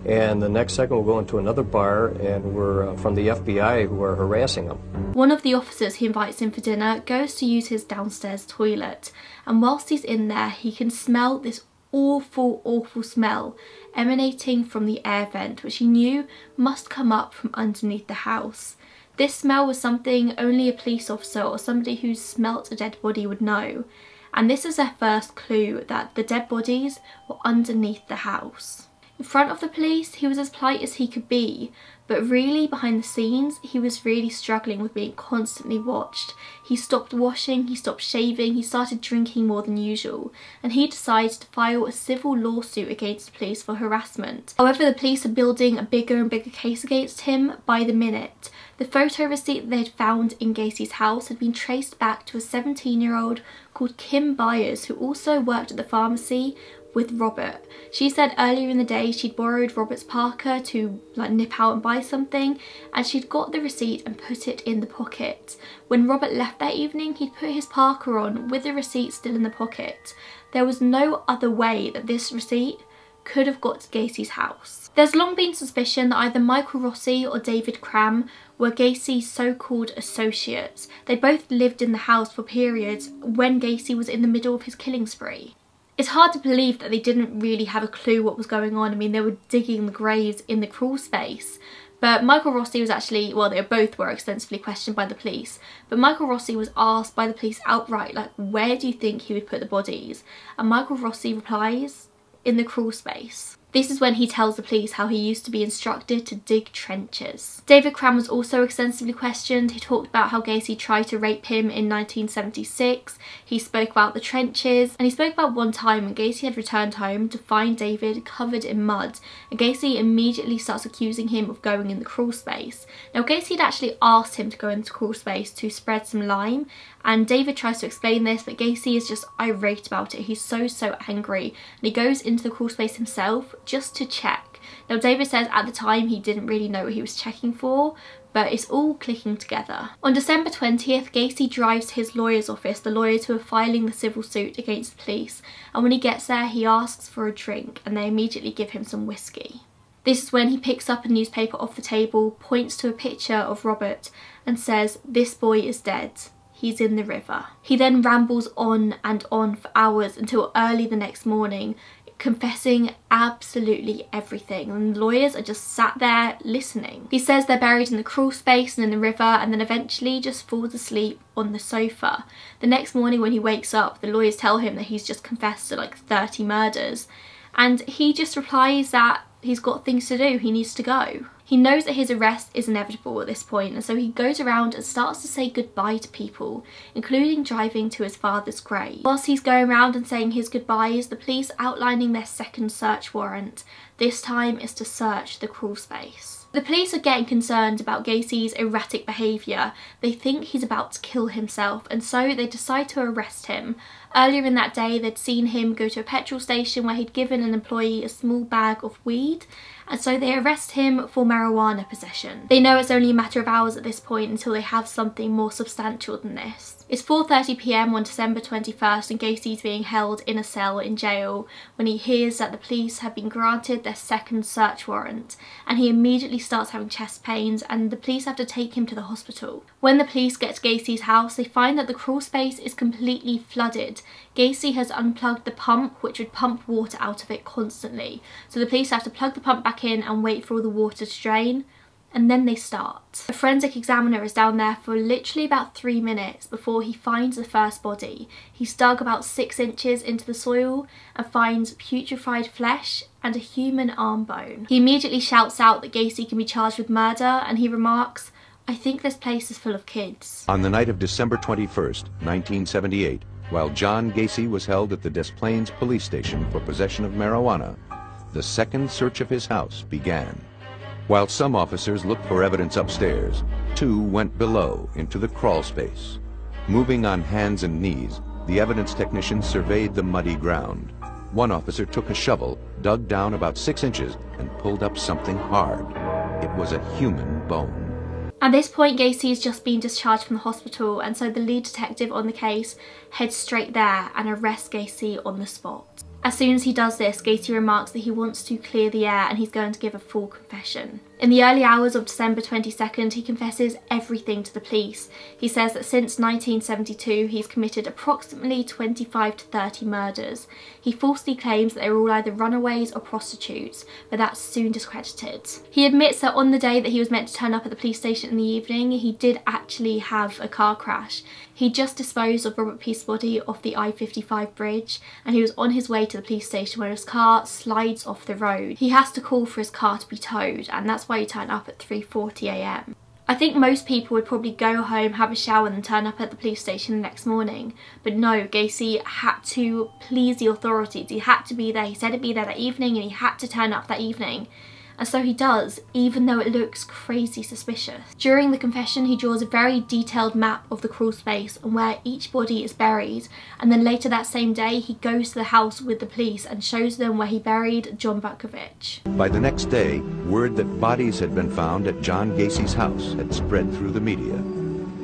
and the next second we'll go into another bar and we're from the FBI who are harassing him. One of the officers who invites him for dinner goes to use his downstairs toilet, and whilst he's in there he can smell this awful, awful smell emanating from the air vent, which he knew must come up from underneath the house. This smell was something only a police officer or somebody who's smelt a dead body would know, and this is their first clue that the dead bodies were underneath the house. In front of the police, he was as polite as he could be, but really behind the scenes, he was really struggling with being constantly watched. He stopped washing, he stopped shaving, he started drinking more than usual, and he decided to file a civil lawsuit against the police for harassment. However, the police are building a bigger and bigger case against him by the minute. The photo receipt they had found in Gacy's house had been traced back to a 17-year-old called Kim Byers, who also worked at the pharmacy with Robert. She said earlier in the day she'd borrowed Robert's parka to nip out and buy something, and she'd got the receipt and put it in the pocket. When Robert left that evening, he'd put his parka on with the receipt still in the pocket. There was no other way that this receipt could have got to Gacy's house. There's long been suspicion that either Michael Rossi or David CRAM were Gacy's so-called associates. They both lived in the house for periods when Gacy was in the middle of his killing spree. It's hard to believe that they didn't really have a clue what was going on. I mean, they were digging the graves in the crawl space. But Michael Rossi was actually, well, they both were extensively questioned by the police. But Michael Rossi was asked by the police outright, like, where do you think he would put the bodies? And Michael Rossi replies, in the crawl space. This is when he tells the police how he used to be instructed to dig trenches. David CRAM was also extensively questioned. He talked about how Gacy tried to rape him in 1976. He spoke about the trenches, and he spoke about one time when Gacy had returned home to find David covered in mud, and Gacy immediately starts accusing him of going in the crawl space. Now, Gacy had actually asked him to go into the crawl space to spread some lime, and David tries to explain this, but Gacy is just irate about it. He's so angry, and he goes into the crawl space himself just to check. Now, David says at the time he didn't really know what he was checking for, but it's all clicking together. On December 20th, Gacy drives to his lawyer's office, the lawyers who are filing the civil suit against the police, and when he gets there he asks for a drink and they immediately give him some whiskey. This is when he picks up a newspaper off the table, points to a picture of Robert and says, "This boy is dead. He's in the river." He then rambles on and on for hours until early the next morning, confessing absolutely everything, and the lawyers are just sat there listening. He says they're buried in the crawl space and in the river, and then eventually just falls asleep on the sofa. The next morning when he wakes up, the lawyers tell him that he's just confessed to like 30 murders, and he just replies that he's got things to do, he needs to go. He knows that his arrest is inevitable at this point, and so he goes around and starts to say goodbye to people, including driving to his father's grave. Whilst he's going around and saying his goodbyes, the police outlining their second search warrant. This time is to search the crawl space. The police are getting concerned about Gacy's erratic behaviour. They think he's about to kill himself, and so they decide to arrest him. Earlier in that day, they'd seen him go to a petrol station where he'd given an employee a small bag of weed, and so they arrest him for marijuana possession. They know it's only a matter of hours at this point until they have something more substantial than this. It's 4:30 PM on December 21st and Gacy's being held in a cell in jail when he hears that the police have been granted their second search warrant, and he immediately starts having chest pains and the police have to take him to the hospital. When the police get to Gacy's house, they find that the crawl space is completely flooded. Gacy has unplugged the pump, which would pump water out of it constantly, so the police have to plug the pump back in and wait for all the water to drain. And then they start. A forensic examiner is down there for literally about 3 minutes before he finds the first body. He's dug about 6 inches into the soil and finds putrefied flesh and a human arm bone. He immediately shouts out that Gacy can be charged with murder, and he remarks, "I think this place is full of kids." On the night of December 21st, 1978, while John Gacy was held at the Des Plaines police station for possession of marijuana, the second search of his house began. While some officers looked for evidence upstairs, 2 went below into the crawl space. Moving on hands and knees, the evidence technicians surveyed the muddy ground. One officer took a shovel, dug down about 6 inches, and pulled up something hard. It was a human bone. At this point, Gacy has just been discharged from the hospital, and so the lead detective on the case heads straight there and arrests Gacy on the spot. As soon as he does this, Gacy remarks that he wants to clear the air and he's going to give a full confession. In the early hours of December 22nd, he confesses everything to the police. He says that since 1972, he's committed approximately 25 to 30 murders. He falsely claims that they were all either runaways or prostitutes, but that's soon discredited. He admits that on the day that he was meant to turn up at the police station in the evening, he did actually have a car crash. He just disposed of Robert Peace's body off the I-55 bridge, and he was on his way to the police station when his car slides off the road. He has to call for his car to be towed, and that's why he turned up at 3:40 AM. I think most people would probably go home, have a shower and then turn up at the police station the next morning. But no, Gacy had to please the authorities. He had to be there. He said he'd be there that evening and he had to turn up that evening. And so he does, even though it looks crazy suspicious. During the confession, he draws a very detailed map of the crawl space and where each body is buried, and then later that same day he goes to the house with the police and shows them where he buried John Butkovich. By the next day, word that bodies had been found at John Gacy's house had spread through the media.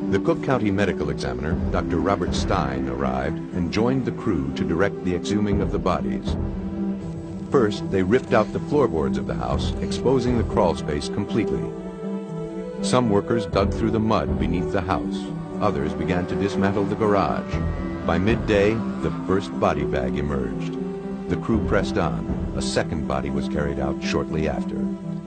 The Cook County medical examiner, Dr. Robert Stein, arrived and joined the crew to direct the exhuming of the bodies. First, they ripped out the floorboards of the house, exposing the crawl space completely. Some workers dug through the mud beneath the house. Others began to dismantle the garage. By midday, the first body bag emerged. The crew pressed on. A second body was carried out shortly after.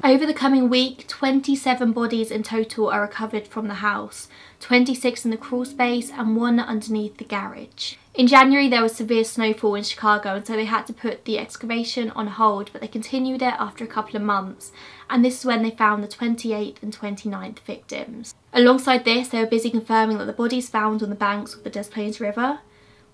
Over the coming week, 27 bodies in total are recovered from the house, 26 in the crawl space and 1 underneath the garage. In January there was severe snowfall in Chicago, and so they had to put the excavation on hold, but they continued it after a couple of months, and this is when they found the 28th and 29th victims. Alongside this, they were busy confirming that the bodies found on the banks of the Des Plaines River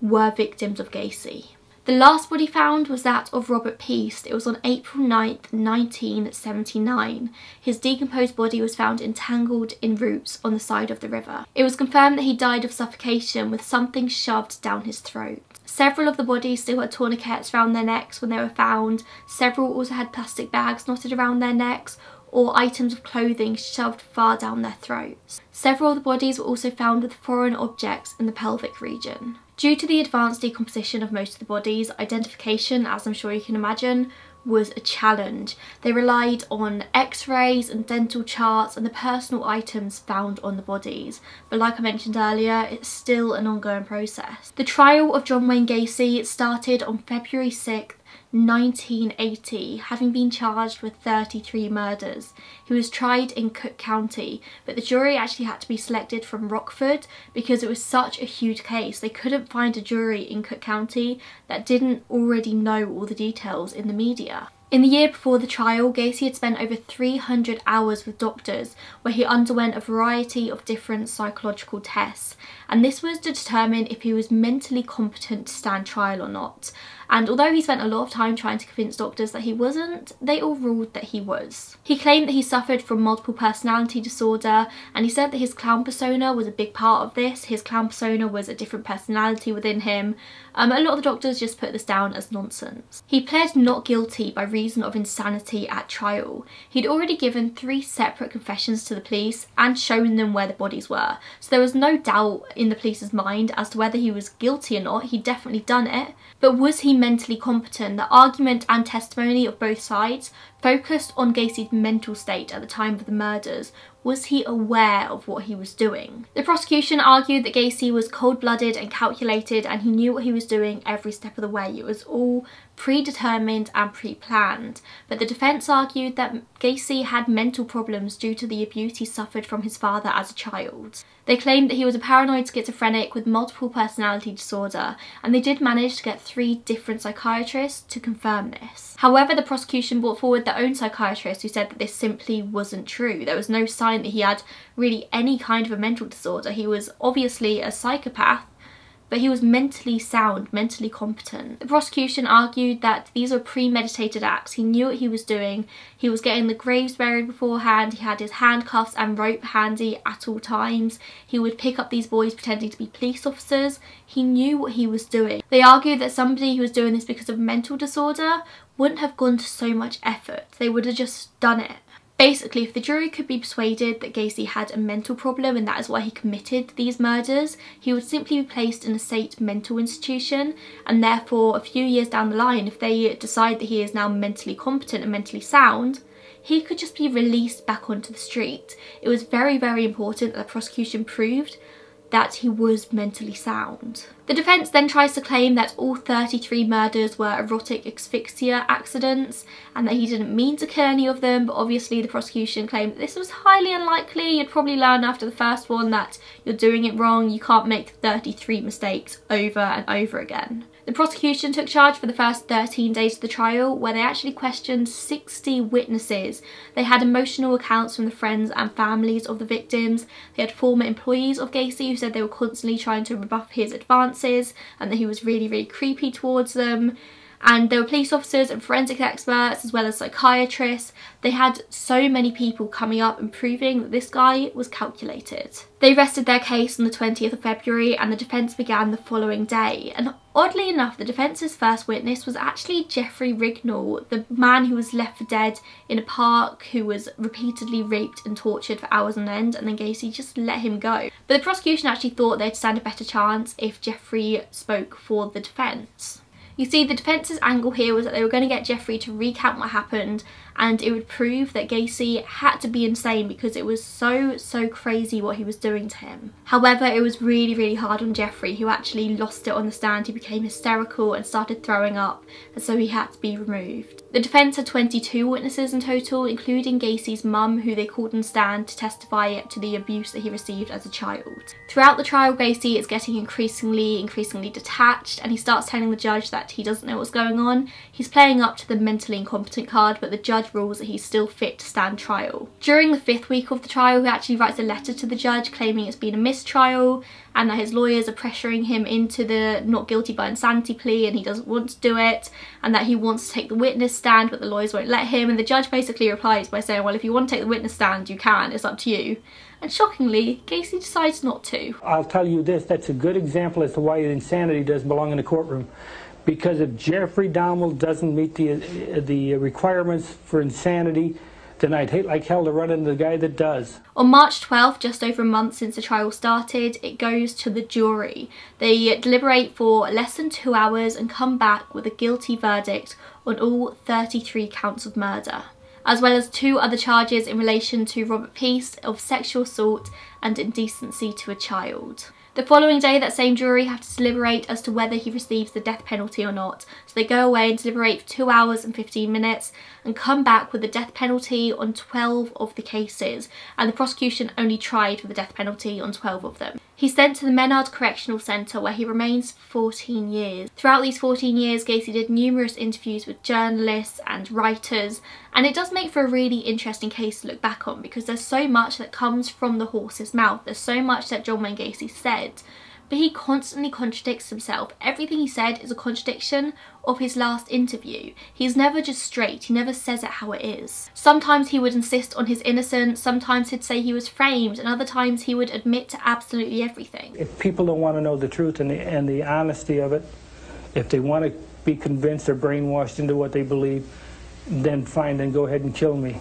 were victims of Gacy. The last body found was that of Robert Peace. It was on April 9th, 1979. His decomposed body was found entangled in roots on the side of the river. It was confirmed that he died of suffocation with something shoved down his throat. Several of the bodies still had tourniquets around their necks when they were found. Several also had plastic bags knotted around their necks. or items of clothing shoved far down their throats. Several of the bodies were also found with foreign objects in the pelvic region. Due to the advanced decomposition of most of the bodies, identification, as I'm sure you can imagine, was a challenge. They relied on x-rays and dental charts and the personal items found on the bodies. But like I mentioned earlier, it's still an ongoing process. The trial of John Wayne Gacy started on February 6th, 1980, having been charged with 33 murders. He was tried in Cook County, but the jury actually had to be selected from Rockford because it was such a huge case. They couldn't find a jury in Cook County that didn't already know all the details in the media. In the year before the trial, Gacy had spent over 300 hours with doctors where he underwent a variety of different psychological tests, and this was to determine if he was mentally competent to stand trial or not. And although he spent a lot of time trying to convince doctors that he wasn't, they all ruled that he was. He claimed that he suffered from multiple personality disorder, and he said that his clown persona was a big part of this. His clown persona was a different personality within him. A lot of the doctors just put this down as nonsense. He pled not guilty by reason of insanity at trial. He'd already given 3 separate confessions to the police and shown them where the bodies were, so there was no doubt in the police's mind as to whether he was guilty or not. He'd definitely done it. But was he mentally competent? The argument and testimony of both sides focused on Gacy's mental state at the time of the murders. Was he aware of what he was doing? The prosecution argued that Gacy was cold-blooded and calculated, and he knew what he was doing every step of the way. It was all predetermined and pre-planned. But the defence argued that Gacy had mental problems due to the abuse he suffered from his father as a child. They claimed that he was a paranoid schizophrenic with multiple personality disorder, and they did manage to get 3 different psychiatrists to confirm this. However, the prosecution brought forward their own psychiatrist who said that this simply wasn't true. There was no sign that he had really any kind of a mental disorder. He was obviously a psychopath, but he was mentally sound, mentally competent. The prosecution argued that these were premeditated acts. He knew what he was doing. He was getting the graves buried beforehand. He had his handcuffs and rope handy at all times. He would pick up these boys pretending to be police officers. He knew what he was doing. They argued that somebody who was doing this because of mental disorder wouldn't have gone to so much effort. They would have just done it. Basically, if the jury could be persuaded that Gacy had a mental problem and that is why he committed these murders, he would simply be placed in a state mental institution, and therefore a few years down the line, if they decide that he is now mentally competent and mentally sound, he could just be released back onto the street. It was very, very important that the prosecution proved that he was mentally sound. The defence then tries to claim that all 33 murders were erotic asphyxia accidents and that he didn't mean to kill any of them, but obviously the prosecution claimed that this was highly unlikely. You'd probably learn after the first one that you're doing it wrong. You can't make 33 mistakes over and over again. The prosecution took charge for the first 13 days of the trial, where they actually questioned 60 witnesses. They had emotional accounts from the friends and families of the victims. They had former employees of Gacy who said they were constantly trying to rebuff his advances and that he was really, really creepy towards them. And there were police officers and forensic experts as well as psychiatrists. They had so many people coming up and proving that this guy was calculated. They rested their case on the 20th of February and the defence began the following day. And oddly enough, the defence's first witness was actually Jeffrey Rignall, the man who was left for dead in a park, who was repeatedly raped and tortured for hours on end, and then Gacy just let him go. But the prosecution actually thought they'd stand a better chance if Jeffrey spoke for the defence. You see, the defence's angle here was that they were going to get Jeffrey to recount what happened, and it would prove that Gacy had to be insane because it was so crazy what he was doing to him. However, it was really, really hard on Jeffrey, who actually lost it on the stand. He became hysterical and started throwing up, and so he had to be removed. The defence had 22 witnesses in total, including Gacy's mum, who they called on stand to testify to the abuse that he received as a child. Throughout the trial, Gacy is getting increasingly detached, and he starts telling the judge that he doesn't know what's going on. He's playing up to the mentally incompetent card, but the judge rules that he's still fit to stand trial. During the 5th week of the trial, he actually writes a letter to the judge claiming it's been a mistrial and that his lawyers are pressuring him into the not guilty by insanity plea and he doesn't want to do it, and that he wants to take the witness stand but the lawyers won't let him. And the judge basically replies by saying, well, if you want to take the witness stand, you can, it's up to you. And shockingly, Gacy decides not to. I'll tell you this, that's a good example as to why insanity does belong in the courtroom. Because if Jeffrey Dahmer doesn't meet the requirements for insanity, then I'd hate like hell to run into the guy that does. On March 12th, just over a month since the trial started, it goes to the jury. They deliberate for less than 2 hours and come back with a guilty verdict on all 33 counts of murder, as well as 2 other charges in relation to Robert Peace of sexual assault and indecency to a child. The following day, that same jury have to deliberate as to whether he receives the death penalty or not. So they go away and deliberate for 2 hours and 15 minutes and come back with the death penalty on 12 of the cases, and the prosecution only tried for the death penalty on 12 of them. He's sent to the Menard Correctional Centre, where he remains for 14 years. Throughout these 14 years, Gacy did numerous interviews with journalists and writers, and it does make for a really interesting case to look back on, because there's so much that comes from the horse's mouth. There's so much that John Wayne Gacy said, but he constantly contradicts himself. Everything he said is a contradiction of his last interview. He's never just straight, he never says it how it is. Sometimes he would insist on his innocence, sometimes he'd say he was framed, and other times he would admit to absolutely everything. If people don't want to know the truth and the honesty of it, if they want to be convinced or brainwashed into what they believe, then fine, then go ahead and kill me.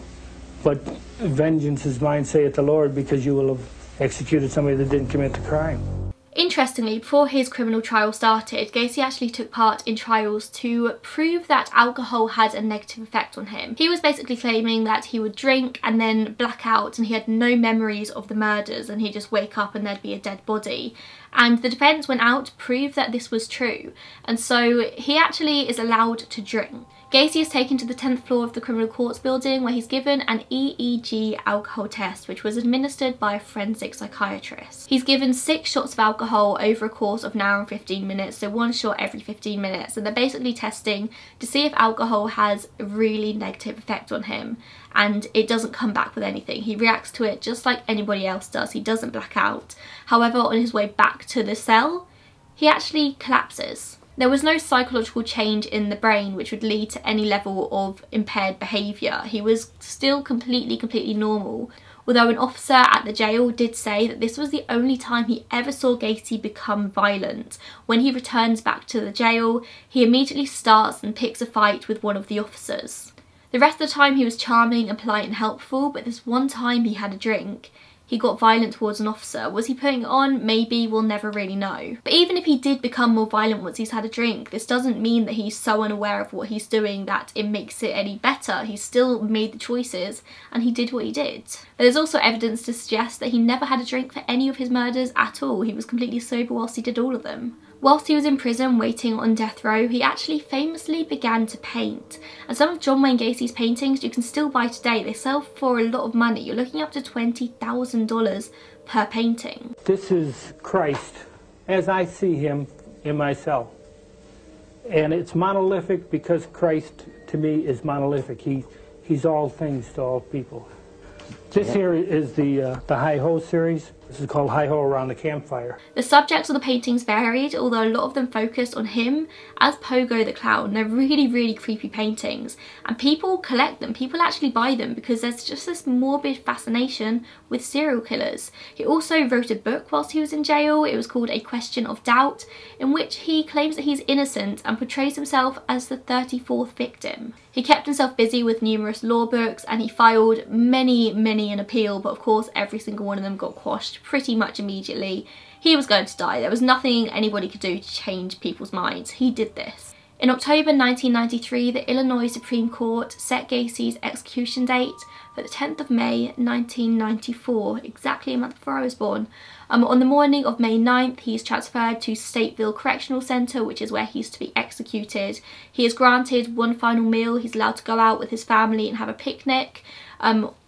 But vengeance is mine, saith the Lord, because you will have executed somebody that didn't commit the crime. Interestingly, before his criminal trial started, Gacy actually took part in trials to prove that alcohol had a negative effect on him. He was basically claiming that he would drink and then black out, and he had no memories of the murders, and he'd just wake up and there'd be a dead body. And the defence went out to prove that this was true, and so he actually is allowed to drink. Gacy is taken to the 10th floor of the Criminal Courts building, where he's given an EEG alcohol test, which was administered by a forensic psychiatrist. He's given 6 shots of alcohol over a course of an hour and 15 minutes, so 1 shot every 15 minutes, and they're basically testing to see if alcohol has a really negative effect on him, and it doesn't come back with anything. He reacts to it just like anybody else does. He doesn't black out. However, on his way back to the cell, he actually collapses. There was no psychological change in the brain which would lead to any level of impaired behaviour. He was still completely normal, although an officer at the jail did say that this was the only time he ever saw Gacy become violent. When he returns back to the jail, he immediately starts and picks a fight with one of the officers. The rest of the time he was charming and polite and helpful, but this one time he had a drink, he got violent towards an officer. Was he putting it on? Maybe, we'll never really know. But even if he did become more violent once he's had a drink, this doesn't mean that he's so unaware of what he's doing that it makes it any better. He still made the choices and he did what he did. But there's also evidence to suggest that he never had a drink for any of his murders at all. He was completely sober whilst he did all of them. Whilst he was in prison waiting on death row, he actually famously began to paint. And some of John Wayne Gacy's paintings you can still buy today. They sell for a lot of money. You're looking up to $20,000 per painting. This is Christ as I see him in my cell. And it's monolithic because Christ to me is monolithic. He's all things to all people. This here is the Hi-Ho series. This is called Hi-Ho Around the Campfire. The subjects of the paintings varied, although a lot of them focused on him as Pogo the Clown. They're really creepy paintings, and people collect them. People actually buy them because there's just this morbid fascination with serial killers. He also wrote a book whilst he was in jail. It was called A Question of Doubt, in which he claims that he's innocent and portrays himself as the 34th victim. He kept himself busy with numerous law books, and he filed many an appeal, but of course every single one of them got quashed pretty much immediately. He was going to die. There was nothing anybody could do to change people's minds. He did this. In October 1993, the Illinois Supreme Court set Gacy's execution date for the 10th of May 1994, exactly a month before I was born. On the morning of May 9th, he's transferred to Stateville Correctional Centre, which is where he's to be executed. He is granted one final meal. He's allowed to go out with his family and have a picnic,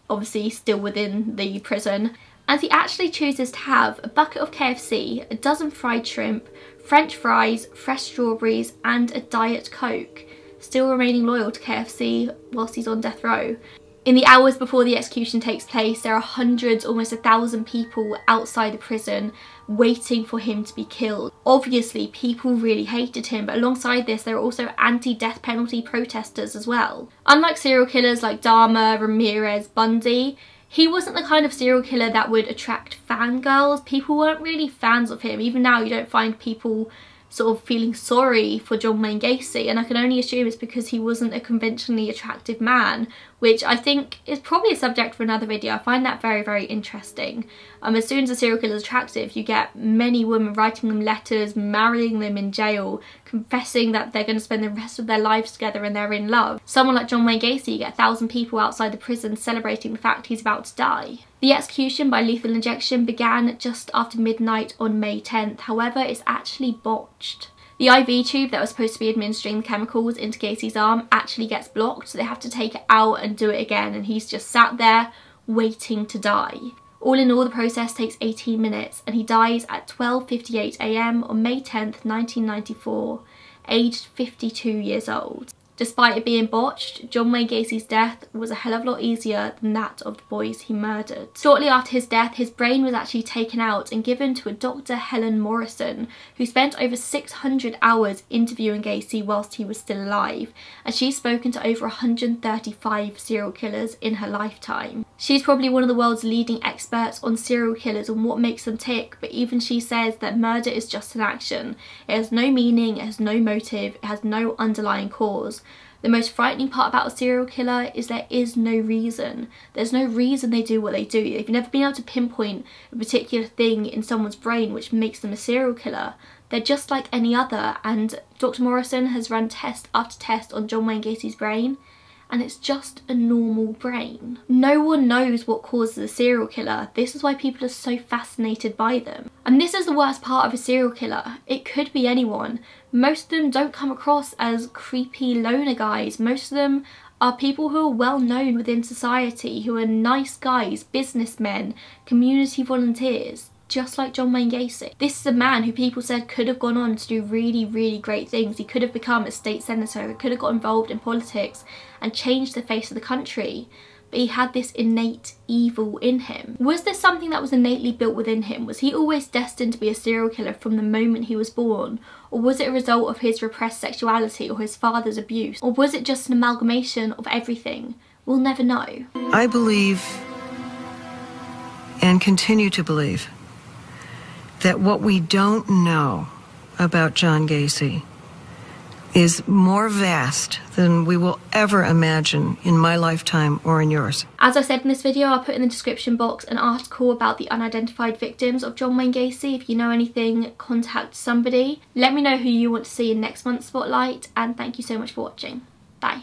obviously still within the prison. And he actually chooses to have a bucket of KFC, a dozen fried shrimp, French fries, fresh strawberries, and a Diet Coke, still remaining loyal to KFC whilst he's on death row. In the hours before the execution takes place, there are hundreds, almost 1,000 people outside the prison waiting for him to be killed. Obviously, people really hated him, but alongside this, there are also anti-death penalty protesters as well. Unlike serial killers like Dahmer, Ramirez, Bundy, he wasn't the kind of serial killer that would attract fangirls. People weren't really fans of him. Even now, you don't find people sort of feeling sorry for John Wayne Gacy, and I can only assume it's because he wasn't a conventionally attractive man, which I think is probably a subject for another video. I find that very, very interesting. As soon as a serial killer is attractive, you get many women writing them letters, marrying them in jail, confessing that they're going to spend the rest of their lives together and they're in love. Someone like John Wayne Gacy, you get 1,000 people outside the prison celebrating the fact he's about to die. The execution by lethal injection began just after midnight on May 10th, however it's actually botched. The IV tube that was supposed to be administering the chemicals into Gacy's arm actually gets blocked, so they have to take it out and do it again, and he's just sat there waiting to die. All in all, the process takes 18 minutes and he dies at 12:58 AM on May 10th, 1994, aged 52 years old. Despite it being botched, John Wayne Gacy's death was a hell of a lot easier than that of the boys he murdered. Shortly after his death, his brain was actually taken out and given to a Dr. HELEN MORRISON, who spent over 600 hours interviewing Gacy whilst he was still alive, and she's spoken to over 135 serial killers in her lifetime. She's probably one of the world's leading experts on serial killers and what makes them tick, but even she says that murder is just an action. It has no meaning, it has no motive, it has no underlying cause. The most frightening part about a serial killer is there is no reason. There's no reason they do what they do. If you've never been able to pinpoint a particular thing in someone's brain which makes them a serial killer, they're just like any other, and Dr. Morrison has run test after test on John Wayne Gacy's brain, and it's just a normal brain. No one knows what causes a serial killer. This is why people are so fascinated by them. And this is the worst part of a serial killer. It could be anyone. Most of them don't come across as creepy loner guys. Most of them are people who are well known within society, who are nice guys, businessmen, community volunteers, just like John Wayne Gacy. This is a man who people said could have gone on to do really, really great things. He could have become a state senator, he could have got involved in politics and changed the face of the country, but he had this innate evil in him. Was this something that was innately built within him? Was he always destined to be a serial killer from the moment he was born? Or was it a result of his repressed sexuality or his father's abuse? Or was it just an amalgamation of everything? We'll never know. I believe, and continue to believe, that what we don't know about John Gacy is more vast than we will ever imagine in my lifetime or in yours. As I said in this video, I'll put in the description box an article about the unidentified victims of John Wayne Gacy. If you know anything, contact somebody. Let me know who you want to see in next month's Spotlight, and thank you so much for watching. Bye.